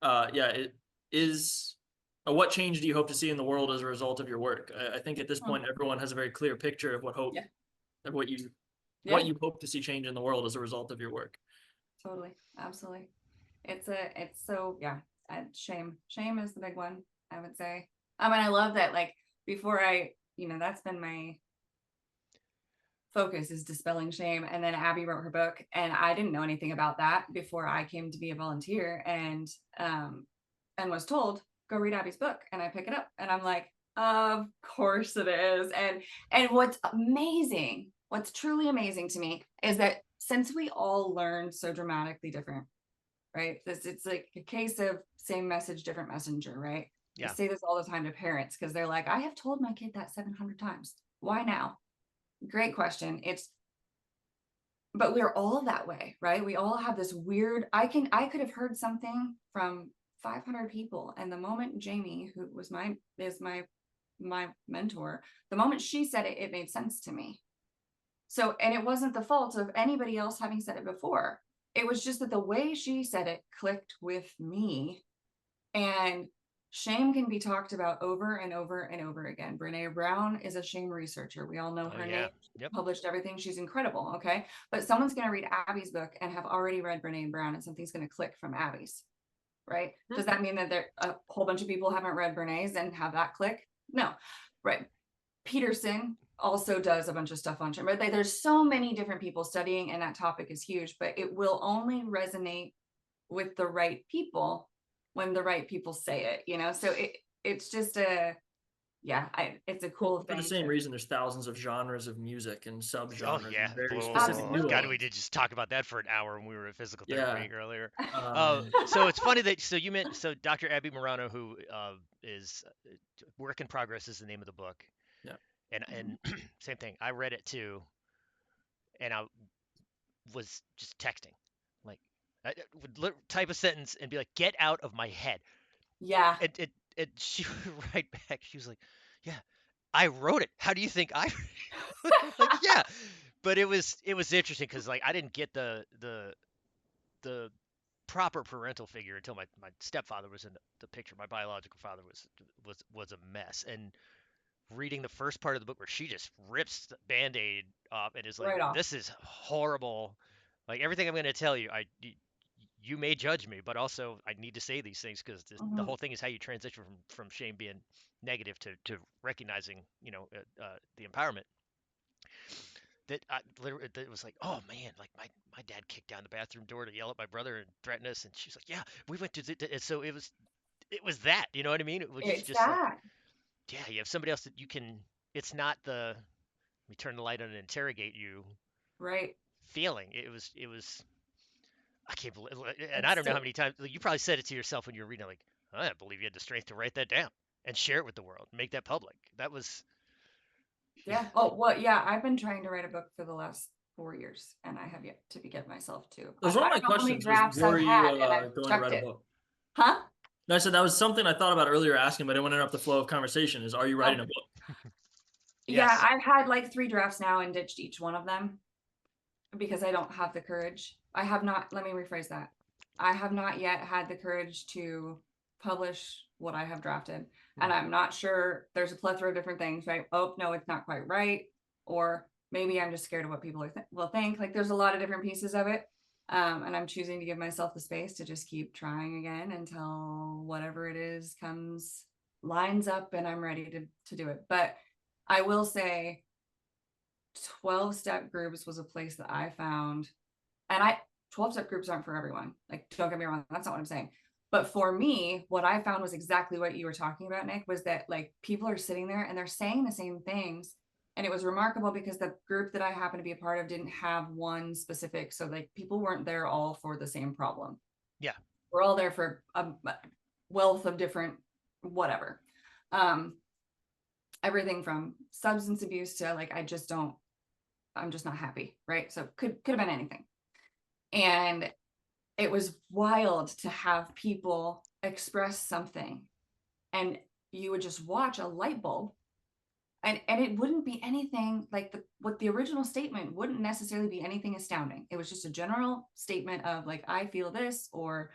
it is, what change do you hope to see in the world as a result of your work? I think at this Hmm. point, everyone has a very clear picture of Yeah. what Yeah, you hope to see change in the world as a result of your work. totally. Absolutely. It's so, yeah, shame is the big one, I would say. And I love that, like, before that's been my focus, is dispelling shame. And then Abby wrote her book and I didn't know anything about that before I came to be a volunteer, and was told, go read Abby's book. And I pick it up and I'm like, of course it is. And what's truly amazing to me is that since we all learn so dramatically different, right? It's like a case of same message, different messenger, right? I Yeah. say this all the time to parents because they're like, I have told my kid that 700 times. Why now? Great question. But we're all that way, right? We all have this weird, I could have heard something from 500 people. And the moment Jamie, who is my mentor, the moment she said it, it made sense to me. So, and it wasn't the fault of anybody else having said it before. It was just that the way she said it clicked with me. And shame can be talked about over and over and over again. Brene Brown is a shame researcher. We all know Oh her yeah. name. Yep. Published everything. She's incredible. Okay. But someone's going to read Abby's book and have already read Brene Brown, and something's going to click from Abby's. Right. Does that mean that a whole bunch of people haven't read Brene's and have that click? No. Right. Peterson also does a bunch of stuff on shame, but there's so many different people studying, and that topic is huge, but it will only resonate with the right people when the right people say it. So it's just it's a cool For the thing same reason, there's thousands of genres of music and Oh subgenres yeah. and very specific Oh, God, we Absolutely. did nuances. just talk about that for an hour when we were at physical Yeah. therapy earlier. Um, So it's funny that so you meant so Dr. Abby Morano, who is Work in Progress is the name of the book, yeah. and same thing. I read it too, and I was just texting, like I would type a sentence and be like, "Get out of my head," Yeah. and she would write back. She was like, "Yeah, I wrote it. How do you think I?" I'm like, yeah, but it was interesting because like I didn't get the proper parental figure until my stepfather was in the picture. My biological father was a mess, and reading the first part of the book where she just rips the band-aid off and is like, Right off. this is horrible, like everything I'm going to tell you, you may judge me, but also I need to say these things because the whole thing is how you transition from shame being negative to recognizing the empowerment that I literally that was like, oh man, like my dad kicked down the bathroom door to yell at my brother and threaten us, and she's like, yeah, we went to and so it was that, you know what I mean? It was It's just like, that. yeah, you have somebody else that you can. It's not the we turn the light on and interrogate you Right. feeling. It was. I can't believe, and I It's don't know so, how many times like, you probably said it to yourself when you were reading, like, I don't believe you had the strength to write that down and share it with the world, make that public. That was, yeah, yeah. Oh, well, yeah, I've been trying to write a book for the last 4 years, and I have yet to get myself to. That was I one of my don't know how many questions was, drafts were I've you had, and I've going to chucked write a it. book? Huh? No, I said that was something I thought about earlier asking, but I didn't want to interrupt the flow of conversation. Is, are you writing Oh, a book? yeah, Yes. I've had like 3 drafts now and ditched each one of them because I don't have the courage. I have not, let me rephrase that. I have not yet had the courage to publish what I have drafted. And I'm not sure, there's a plethora of different things, right? Oh, no, it's not quite right. Or maybe I'm just scared of what people will think. Like there's a lot of different pieces of it. And I'm choosing to give myself the space to just keep trying again until whatever it is lines up and I'm ready to do it. But I will say 12-step groups was a place that I found, and 12-step groups aren't for everyone. Like, don't get me wrong, that's not what I'm saying. But for me, what I found was exactly what you were talking about, Nick, was that like people are sitting there and they're saying the same things. And it was remarkable because the group that I happened to be a part of didn't have one specific. So like people weren't there all for the same problem. Yeah. We're all there for a wealth of different whatever. Everything from substance abuse to like, I'm just not happy. Right. So could have been anything. And it was wild to have people express something and you would just watch a light bulb and it wouldn't be anything like what the original statement wouldn't necessarily be anything astounding. It was just a general statement of like, I feel this, or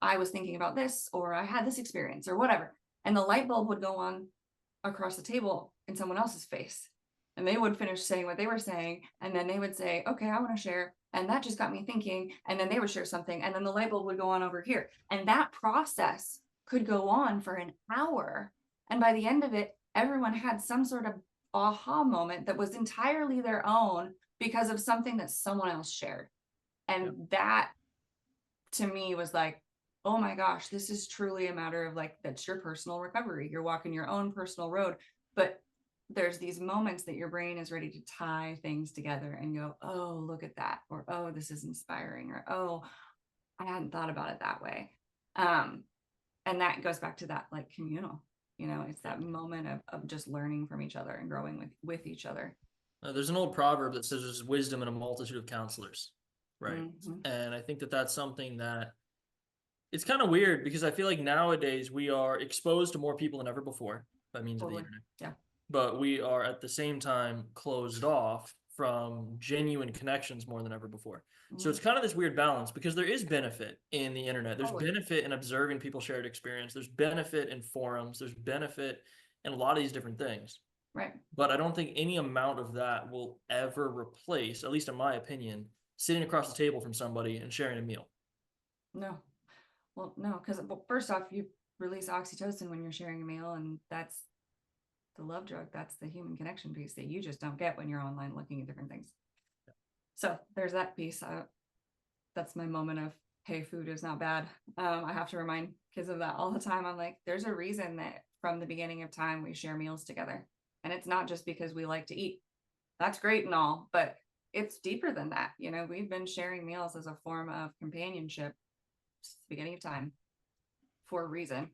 I was thinking about this, or I had this experience or whatever. And the light bulb would go on across the table in someone else's face. And they would finish saying what they were saying. And then they would say, okay, I want to share. And that just got me thinking. And then they would share something. And then the light bulb would go on over here. And that process could go on for an hour. And by the end of it, everyone had some sort of aha moment that was entirely their own because of something that someone else shared. And that to me was like, oh my gosh, this is truly a matter of like, that's your personal recovery. You're walking your own personal road. But there's these moments that your brain is ready to tie things together and go, oh, look at that. Or, oh, this is inspiring. Or, oh, I hadn't thought about it that way. And that goes back to that like communal, it's that moment of just learning from each other and growing with each other. There's an old proverb that says there's wisdom in a multitude of counselors, right? Mm-hmm. And I think that that's something that it's kind of weird because I feel like nowadays we are exposed to more people than ever before by means of the internet. Yeah. But we are at the same time closed off from genuine connections more than ever before. So it's kind of this weird balance because there is benefit in the internet. There's benefit in observing people's shared experience. There's benefit in forums. There's benefit in a lot of these different things. Right. But I don't think any amount of that will ever replace, at least in my opinion, sitting across the table from somebody and sharing a meal. No. Well, no, because first off, you release oxytocin when you're sharing a meal, and that's the love drug. That's the human connection piece that you just don't get when you're online looking at different things. So there's that piece. That's my moment of, hey, food is not bad. I have to remind kids of that all the time. I'm like, there's a reason that from the beginning of time we share meals together. And it's not just because we like to eat. That's great and all, but it's deeper than that. We've been sharing meals as a form of companionship since the beginning of time for a reason.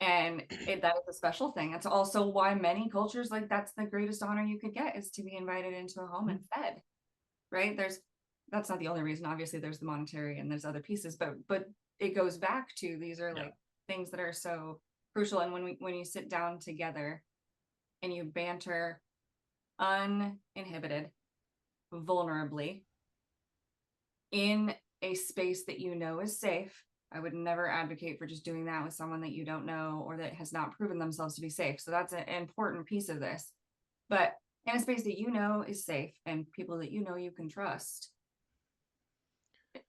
And that is a special thing. That's also why many cultures, like that's the greatest honor you could get, is to be invited into a home and fed, right? That's not the only reason. Obviously there's the monetary and there's other pieces, but it goes back to, these are like things that are so crucial. And when you sit down together and you banter uninhibited, vulnerably in a space that is safe. I would never advocate for just doing that with someone that you don't know or that has not proven themselves to be safe. So that's an important piece of this. But in a space that is safe and people that you can trust,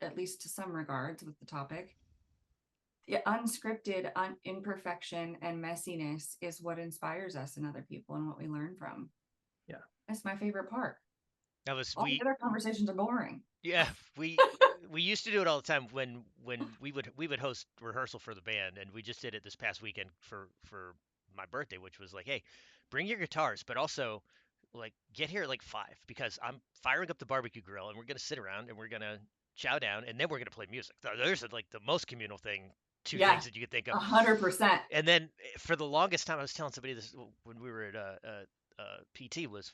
at least to some regards with the topic, unscripted imperfection and messiness is what inspires us and other people and what we learn from. Yeah. That's my favorite part. That was all the other conversations are boring. Yeah, we used to do it all the time when we would host rehearsal for the band, and we just did it this past weekend for my birthday, which was like, hey, bring your guitars, but also like get here at like 5 because I'm firing up the barbecue grill and we're gonna sit around and we're gonna chow down and then we're gonna play music. There's like the most communal thing, two things that you could think of. 100%. And then for the longest time, I was telling somebody this when we were at PT was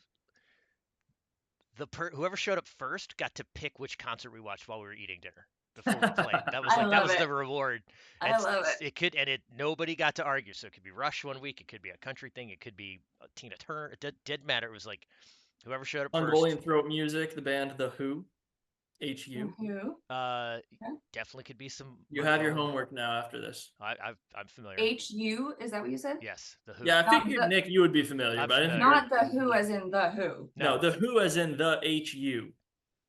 whoever showed up first got to pick which concert we watched while we were eating dinner before we played. That was I that love was it. the reward. I love it. It could, and it nobody got to argue. So it could be Rush one week, it could be a country thing, it could be a Tina Turner. Didn't matter. It was like whoever showed up first. Mongolian Throat Music, the band The Who, HU. Who? Uh, Okay. definitely could be some. You have your Mongolian. homework now after this. I'm familiar. HU, is that what you said? Yes, the Who. Yeah, I Not figured, the- Nick, you would be familiar, I'm but I didn't think familiar. Not the Who as in the Who. No, The Who as in the HU.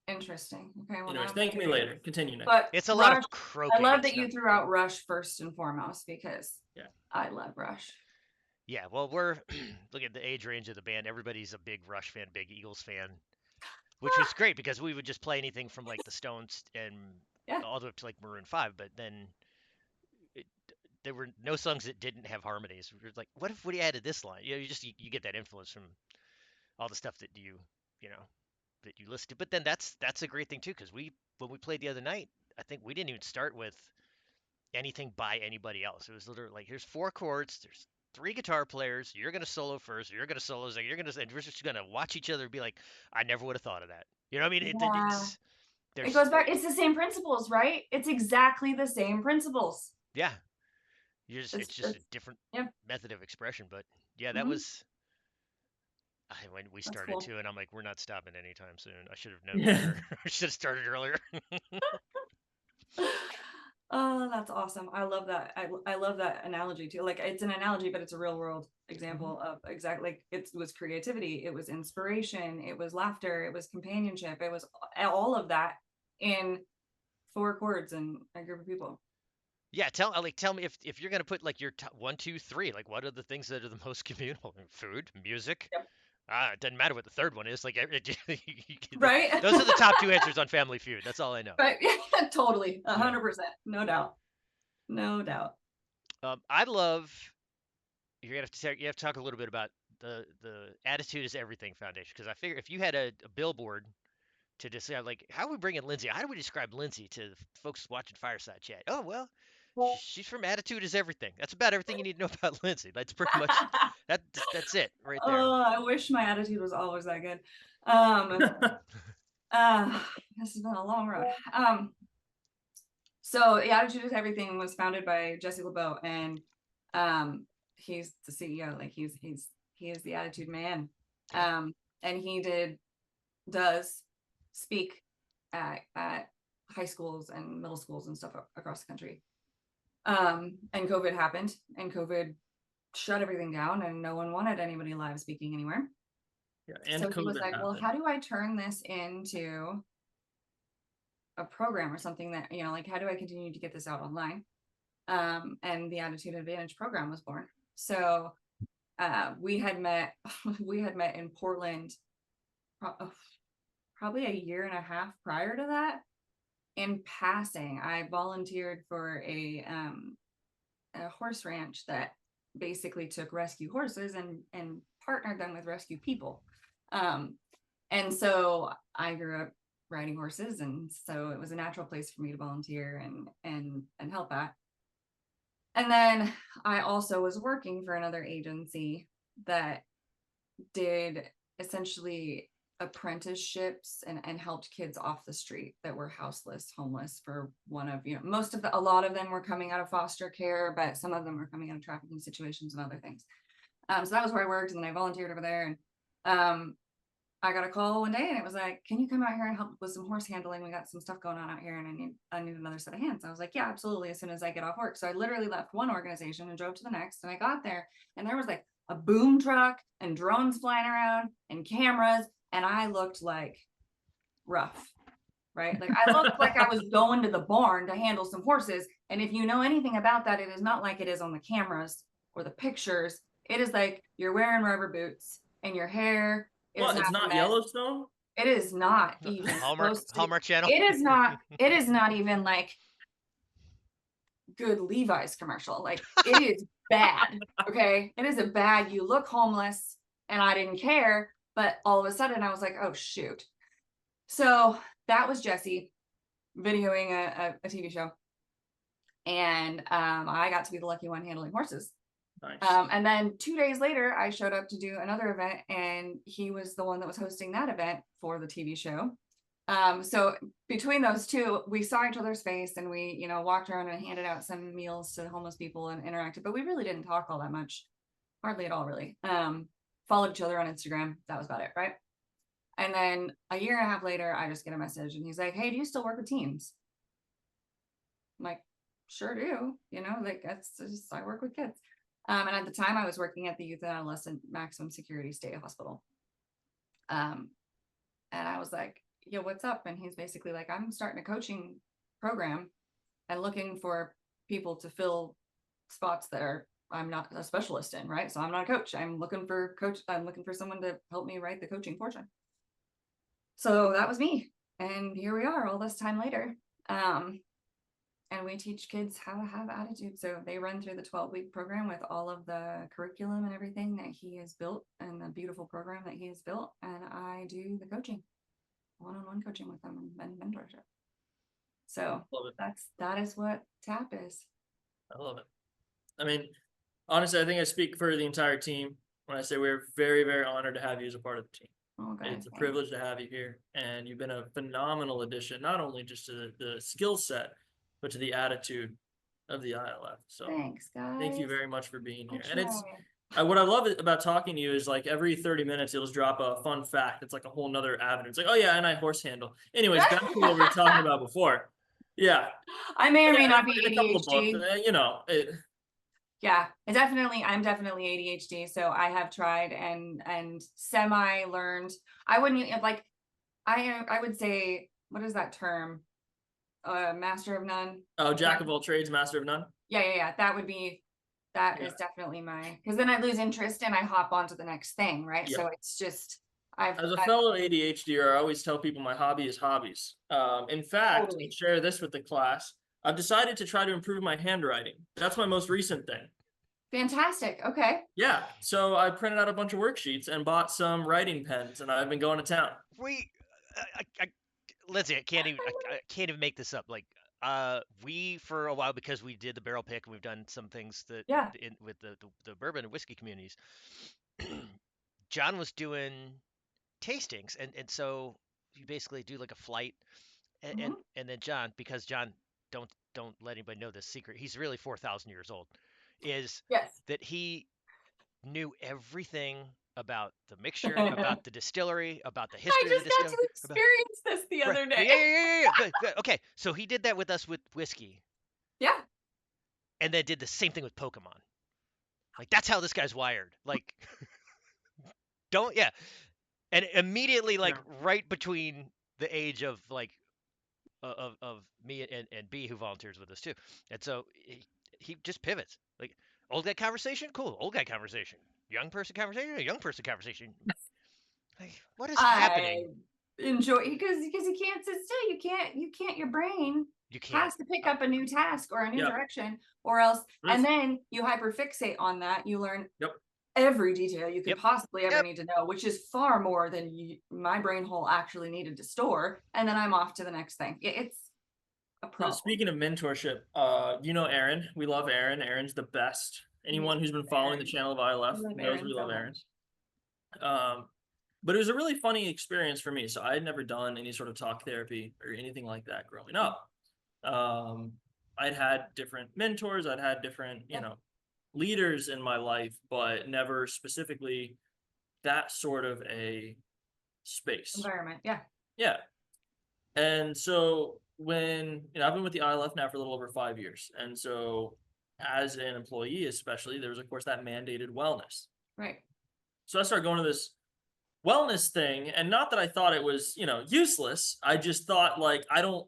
Interesting. Okay, well, Anyways, now thank I'm me gonna- later. Continue, Nick. But It's a lot Rush, of croaking. I love It's that you not- threw out Rush first and foremost because Yeah. I love Rush. Yeah, well, we're look at the age range of the band. Everybody's a big Rush fan, big Eagles fan, which was great because we would just play anything from like the Stones and Yeah. all the way up to like Maroon 5. But then it, there were no songs that didn't have harmonies. We were like, what if we added this line? You know, you get that influence from all the stuff that you know that you listen to. But then that's a great thing too because when we played the other night, I think we didn't even start with anything by anybody else. It was literally like, here's 4 chords, there's 3 guitar players, you're gonna solo first, you're gonna solo second, and we're just gonna watch each other and be like, I never would have thought of that. You know what I mean? Yeah. It's It goes back. It's the same principles, right? It's exactly the same principles. yeah. It's just a It's different yeah. method of expression. But yeah, that Mhm. was when we That's started cool. too, and I'm like, we're not stopping anytime soon. I should have known Yeah. better. I should have started earlier. Oh, that's awesome. I love that. I love that analogy too. Like it's an analogy, but it's a real world example of exactly like it was creativity, it was inspiration, it was laughter, it was companionship, it was all of that in 4 chords and a group of people. Yeah, tell me if you're gonna put like your top 1, 2, 3, like what are the things that are the most communal? Food, music. Yep. It doesn't matter what the third one is. Like Right? those are the top 2 answers on Family Feud. That's all I know. Right. Yeah, totally. 100%. No doubt. No doubt. I love. You have to talk a little bit about the Attitude is Everything Foundation because I figure if you had a billboard to decide like how we bring in Lindsey, how do we describe Lindsey to the folks watching Fireside Chat? Oh well, she's from Attitude is Everything. That's about everything you need to know about Lindsey. That's pretty much that's it right there. Oh, I wish my attitude was always that good. This has been a long road. So the Attitude is Everything was founded by Jesse LeBeau, and he's the CEO. Like he is the attitude man. And he does speak at high schools and middle schools and stuff across the country. And COVID happened, and COVID shut everything down, and no one wanted anybody live speaking anywhere. Yeah, and so he was COVID like, well, happened. how do I turn this into a program or something that, you know, like, how do I continue to get this out online? And the Attitude Advantage program was born. So we had met in Portland probably a year and a half prior to that. In passing, I volunteered for a horse ranch that basically took rescue horses and partnered them with rescue people. And so I grew up riding horses, and so it was a natural place for me to volunteer and help at. And then I also was working for another agency that did essentially apprenticeships and helped kids off the street that were houseless, homeless for a lot of them were coming out of foster care, but some of them were coming out of trafficking situations and other things. So that was where I worked, and then I volunteered over there, and I got a call one day, and it was like, can you come out here and help with some horse handling? We got some stuff going on out here, and I need another set of hands. I was like, yeah, absolutely, as soon as I get off work. So I literally left one organization and drove to the next, and I got there, and there was like a boom truck and drones flying around and cameras, and I looked like rough, right? Like I looked like I was going to the barn to handle some horses. And if you know anything about that, it is not like it is on the cameras or the pictures. It is like you're wearing rubber boots and your hair is What? It's not not Yellowstone? It is not even Hallmark Channel. It is not even like good Levi's commercial. Like it is bad. Okay. It is a bad, you look homeless, and I didn't care. But all of a sudden I was like, oh shoot. So that was Jesse videoing a TV show. And I got to be the lucky one handling horses. Nice. And then 2 days later, I showed up to do another event, and he was the one that was hosting that event for the TV show. So between those two, we saw each other's face, and we, you know, walked around and handed out some meals to homeless people and interacted, but we really didn't talk all that much, hardly at all, really. Followed each other on Instagram. That was about it, right? And then a year and a half later, I just get a message, and he's like, "Hey, do you still work with teens?" I'm like, "Sure do." You know, like that's just, I work with kids. And at the time, I was working at the Youth and Adolescent Maximum Security State Hospital. And I was like, "Yo, what's up?" And he's basically like, "I'm starting a coaching program and looking for people to fill spots that I'm not a specialist in, right? So I'm not a coach. I'm looking for someone to help me write the coaching portion." So that was me. And here we are all this time later. And we teach kids how to have attitude. So they run through the 12-week program with all of the curriculum and everything that he has built, and the beautiful program that he has built. And I do the coaching, one-on-one coaching with them, and mentorship. So Love it. that is what TAP is. I love it. I mean, honestly, I think I speak for the entire team when I say we're very, very honored to have you as a part of the team. Okay, It's a privilege to have you here, and you've been a phenomenal addition, not only just to the skill set, but to the attitude of the ILF. So thanks, guys. thank you very much for being I here. And it's try. what I love about talking to you is like every 30 minutes it'll drop a fun fact. It's like a whole nother avenue. It's like, oh yeah, and I horse handle. Anyways, back to what we were talking about before. Yeah. I may or may not be And a couple of ADHD. books, you know. Yeah, I'm definitely ADHD. So I have tried and semi learned. I wouldn't like, I would say, what is that term? Master of none. Oh, jack of all trades, master of none. Yeah. That is definitely because then I lose interest and I hop on to the next thing, right? Yeah. So it's just, As a fellow ADHDer, I always tell people my hobby is hobbies. In fact, Totally. to share this with the class, I've decided to try to improve my handwriting. That's my most recent thing. Fantastic. Okay. Yeah, so I printed out a bunch of worksheets and bought some writing pens, and I've been going to town. Lindsay, I can't even make this up. Like, we for a while, because we did the barrel pick and we've done some things that with the bourbon and whiskey communities. John was doing tastings, and so you basically do like a flight, and then John, because John, don't let anybody know this secret, he's really 4,000 years old, is that he knew everything about the mixture, about the distillery, about the history of the distillery. I just got to experience this the other day. Yeah. Good. Okay, so he did that with us with whiskey. Yeah. And then did the same thing with Pokemon. Like, that's how this guy's wired. Like, and immediately, like, right between the age of like of me and B, who volunteers with us too, and so he just pivots. Like, old guy conversation, cool. Old guy conversation. Young person conversation, young person conversation. Like, what is happening? Enjoy, because you can't sit still. You can't. Your brain has to pick up a new task or a new direction, or else. And then you hyperfixate on that. You learn every detail you could possibly ever need to know, which is far more than my brain hole actually needed to store. And then I'm off to the next thing. It's a problem. Speaking of mentorship, you know Aaron. We love Aaron. Aaron's the best. Anyone who's been following the channel of ILF knows we love Aaron. But it was a really funny experience for me. So I had never done any sort of talk therapy or anything like that growing up. I'd had different mentors. I'd had different, leaders in my life, but never specifically that sort of a space. Environment. Yeah. And so when, I've been with the ILF now for a little over 5 years. And so as an employee, especially, there was, of course, that mandated wellness. Right. So I started going to this wellness thing, and not that I thought it was, useless. I just thought, like, I don't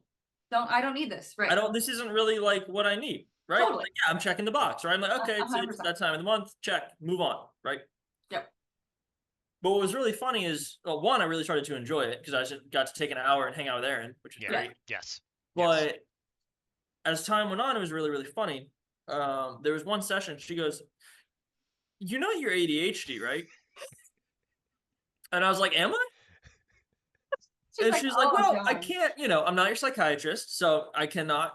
need this. Right. This isn't really like what I need. Right. Totally. Like, yeah, I'm checking the box, right? I'm like, okay, it's that time of the month, check, move on. Right. Yep. But what was really funny is, well, one, I really started to enjoy it because I just got to take an hour and hang out with Aaron, which was great. Yes. But as time went on, it was really, really funny. There was one session, she goes, "You know you're ADHD, right?" And I was like, "Am I?" She's like, "Well, I can't, I'm not your psychiatrist, so I cannot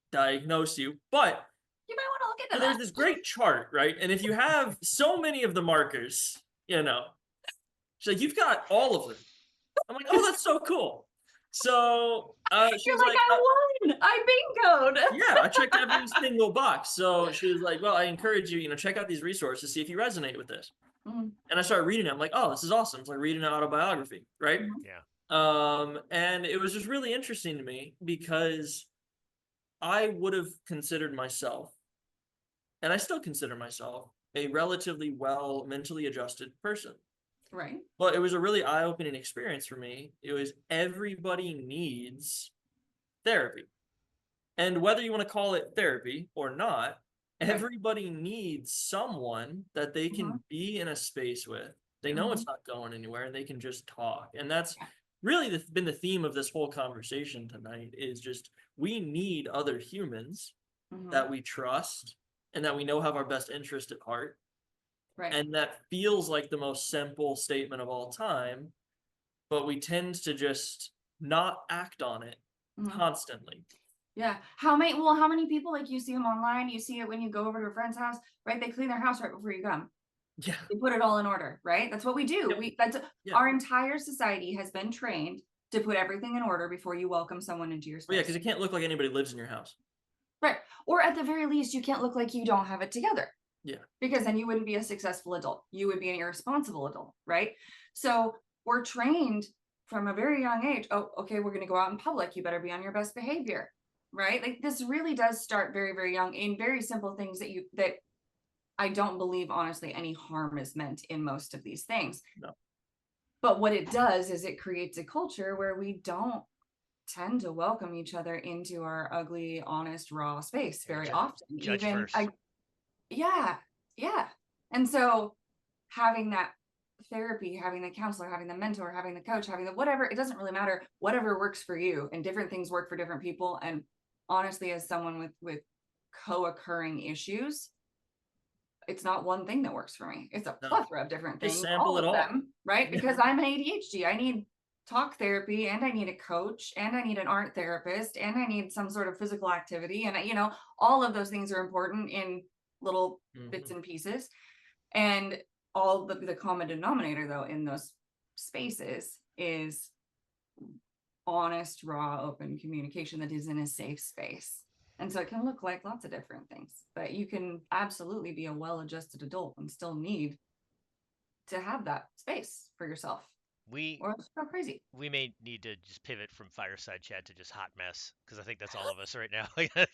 diagnose you, but you might want to get to So there's that. this great chart, right? And if you have so many of the markers, you know, she's like, you've got all of them. I'm like, oh, that's so cool. So she You're was like, like, I won. I bingoed. yeah, I checked every single box. So she was like, well, I encourage you, check out these resources, see if you resonate with this. Mhm. And I started reading it. I'm like, oh, this is awesome. It's like reading an autobiography, right? Mhm. Yeah. And it was just really interesting to me because I would have considered myself, and I still consider myself, a relatively well mentally adjusted person. Right. But it was a really eye-opening experience for me. It was everybody needs therapy. And whether you want to call it therapy or not, Right. everybody needs someone that they can Mhm. be in a space with. They know it's not going anywhere and they can just talk. And that's Yeah. really been the theme of this whole conversation tonight is just we need other humans Mhm. that we trust and that we know have our best interest at heart. Right. And that feels like the most simple statement of all time, but we tend to just not act on it Mhm. constantly. Yeah. How many people, like, you see them online, you see it when you go over to a friend's house, right? They clean their house right before you come. Yeah. They put it all in order, right? That's what we do. Yep. Yeah. Our entire society has been trained to put everything in order before you welcome someone into your Well, yeah, space. because it can't look like anybody lives in your house. Right. Or at the very least, you can't look like you don't have it together. Yeah. Because then you wouldn't be a successful adult. You would be an irresponsible adult, right? So we're trained from a very young age. Oh, okay, we're going to go out in public. You better be on your best behavior, right? Like, this really does start very, very young in very simple things that I don't believe, honestly, any harm is meant in most of these things. No. But what it does is it creates a culture where we don't tend to welcome each other into our ugly, honest, raw space very often. Judge Even first. yeah. And so having that therapy, having the counselor, having the mentor, having the coach, having the whatever, it doesn't really matter. Whatever works for you, and different things work for different people. And honestly, as someone with co-occurring issues, it's not one thing that works for me. It's a No. plethora of different Just things, sample all it of all. them, right? Yeah. Because I'm an ADHD. I need talk therapy, and I need a coach, and I need an art therapist, and I need some sort of physical activity. And all of those things are important in little bits and pieces. And all the common denominator, though, in those spaces is honest, raw, open communication that is in a safe space. And so it can look like lots of different things, but you can absolutely be a well-adjusted adult and still need to have that space for yourself, We or it's go crazy. we may need to just pivot from fireside chat to just hot mess because I think that's all of us right now.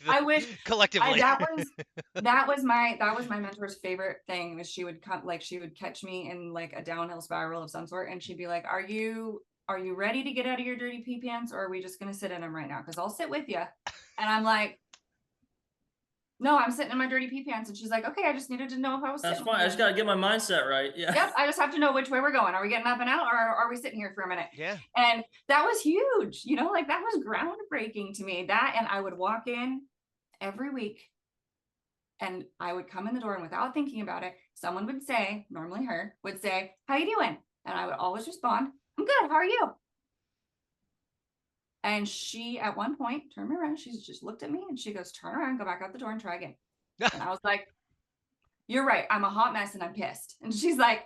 I wish Collectively. that was my mentor's favorite thing, was she would come, like, she would catch me in like a downhill spiral of some sort, and she'd be like, are you ready to get out of your dirty pee pants, or are we just gonna sit in them right now? Because I'll sit with you. And I'm like, no, I'm sitting in my dirty pee pants. And she's like, okay, I just needed to know if I was That's sitting. fine. I just got to get my mindset right. Yeah. Yep, I just have to know which way we're going. Are we getting up and out, or are we sitting here for a minute? Yeah. And that was huge, like, that was groundbreaking to me. That, and I would walk in every week, and I would come in the door, and without thinking about it, someone would say, normally her, would say, how you doing? And I would always respond, I'm good, how are you? And she, at one point, turned me around, she just looked at me, and she goes, turn around, go back out the door, and try again. And I was like, you're right, I'm a hot mess and I'm pissed. And she's like,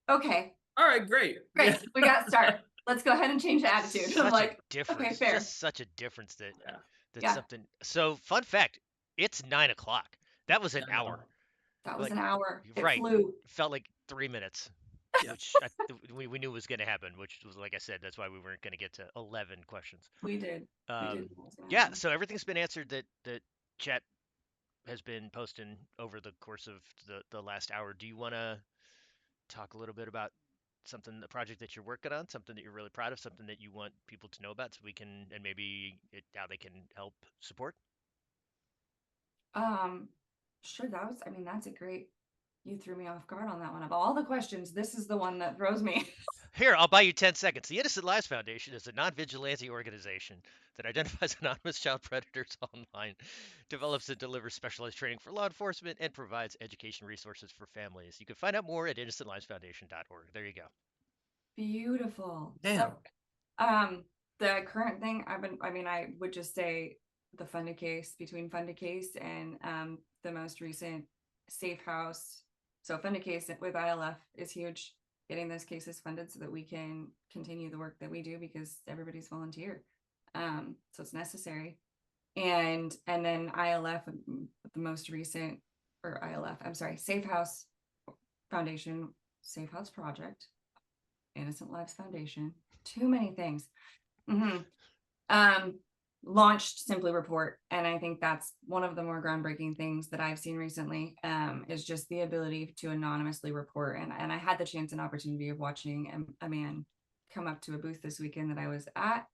okay, All right, great. great, Yeah. we got started. Let's go ahead and change the attitude. Such I'm like, a difference. okay, fair. Just such a difference that Yeah. that's Yeah. something. So fun fact, it's 9 o'clock. That was an I know. hour. That was Like, an hour. It right. flew. Felt like 3 minutes. Yeah. Which we knew was going to happen, which was, like I said, that's why we weren't going to get to 11 questions. We did. Yeah, so everything's been answered that chat has been posting over the course of the last hour. Do you want to talk a little bit about the project that you're working on, something that you're really proud of, something that you want people to know about, so we can, and maybe how they can help support? Sure. That's a great, you threw me off guard on that one. Of all the questions, this is the one that throws me. Here, I'll buy you 10 seconds. The Innocent Lives Foundation is a non-vigilante organization that identifies anonymous child predators online, develops and delivers specialized training for law enforcement, and provides education resources for families. You can find out more at innocentlivesfoundation.org. There you go. Beautiful. Damn. So, the current thing I would just say the funded case, between funded case and the most recent safe house. So funded case with ILF is huge, getting those cases funded so that we can continue the work that we do because everybody's volunteer. So it's necessary. And then ILF with the most recent, or ILF, I'm sorry, Safe House Foundation, Safe House Project, Innocent Lives Foundation, too many things. Launched Simply Report, and I think that's one of the more groundbreaking things that I've seen recently, is just the ability to anonymously report. And I had the chance and opportunity of watching a man come up to a booth this weekend that I was at,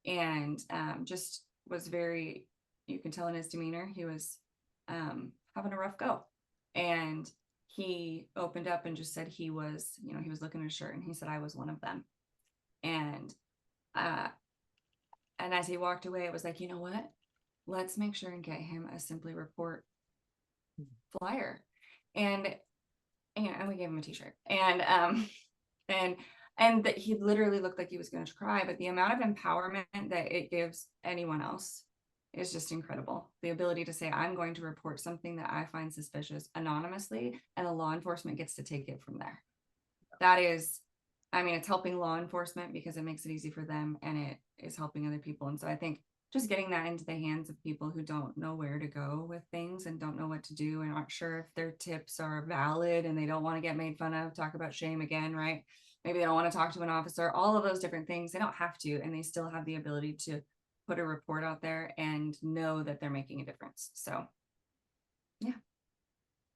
and just was very, you can tell in his demeanor, he was having a rough go. And he opened up and just said he was, he was looking at his shirt and he said, I was one of them. And as he walked away, it was like, you know what? Let's make sure and get him a Simply Report flyer. And we gave him a t-shirt. And that he literally looked like he was going to cry, but the amount of empowerment that it gives anyone else is just incredible. The ability to say, I'm going to report something that I find suspicious anonymously, and the law enforcement gets to take it from there. That is, I mean, it's helping law enforcement because it makes it easy for them, and it is helping other people. And so I think just getting that into the hands of people who don't know where to go with things and don't know what to do and aren't sure if their tips are valid and they don't want to get made fun of, talk about shame again, right? Maybe they don't want to talk to an officer, all of those different things. They don't have to, and they still have the ability to put a report out there and know that they're making a difference. So, yeah.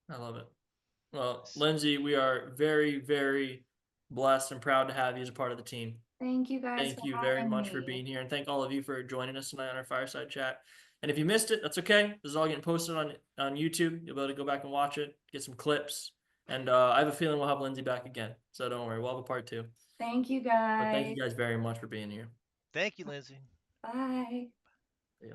I love it. Well, Lindsey, we are very, very blessed and proud to have you as a part of the team. Thank you guys. Thank you very much for being here, and thank all of you for joining us tonight on our Fireside Chat. And if you missed it, that's okay. This is all getting posted on YouTube. You'll be able to go back and watch it, get some clips. And I have a feeling we'll have Lindsey back again. So don't worry, we'll have a part 2. Thank you guys. But thank you guys very much for being here. Thank you, Lindsey. Bye. Yeah.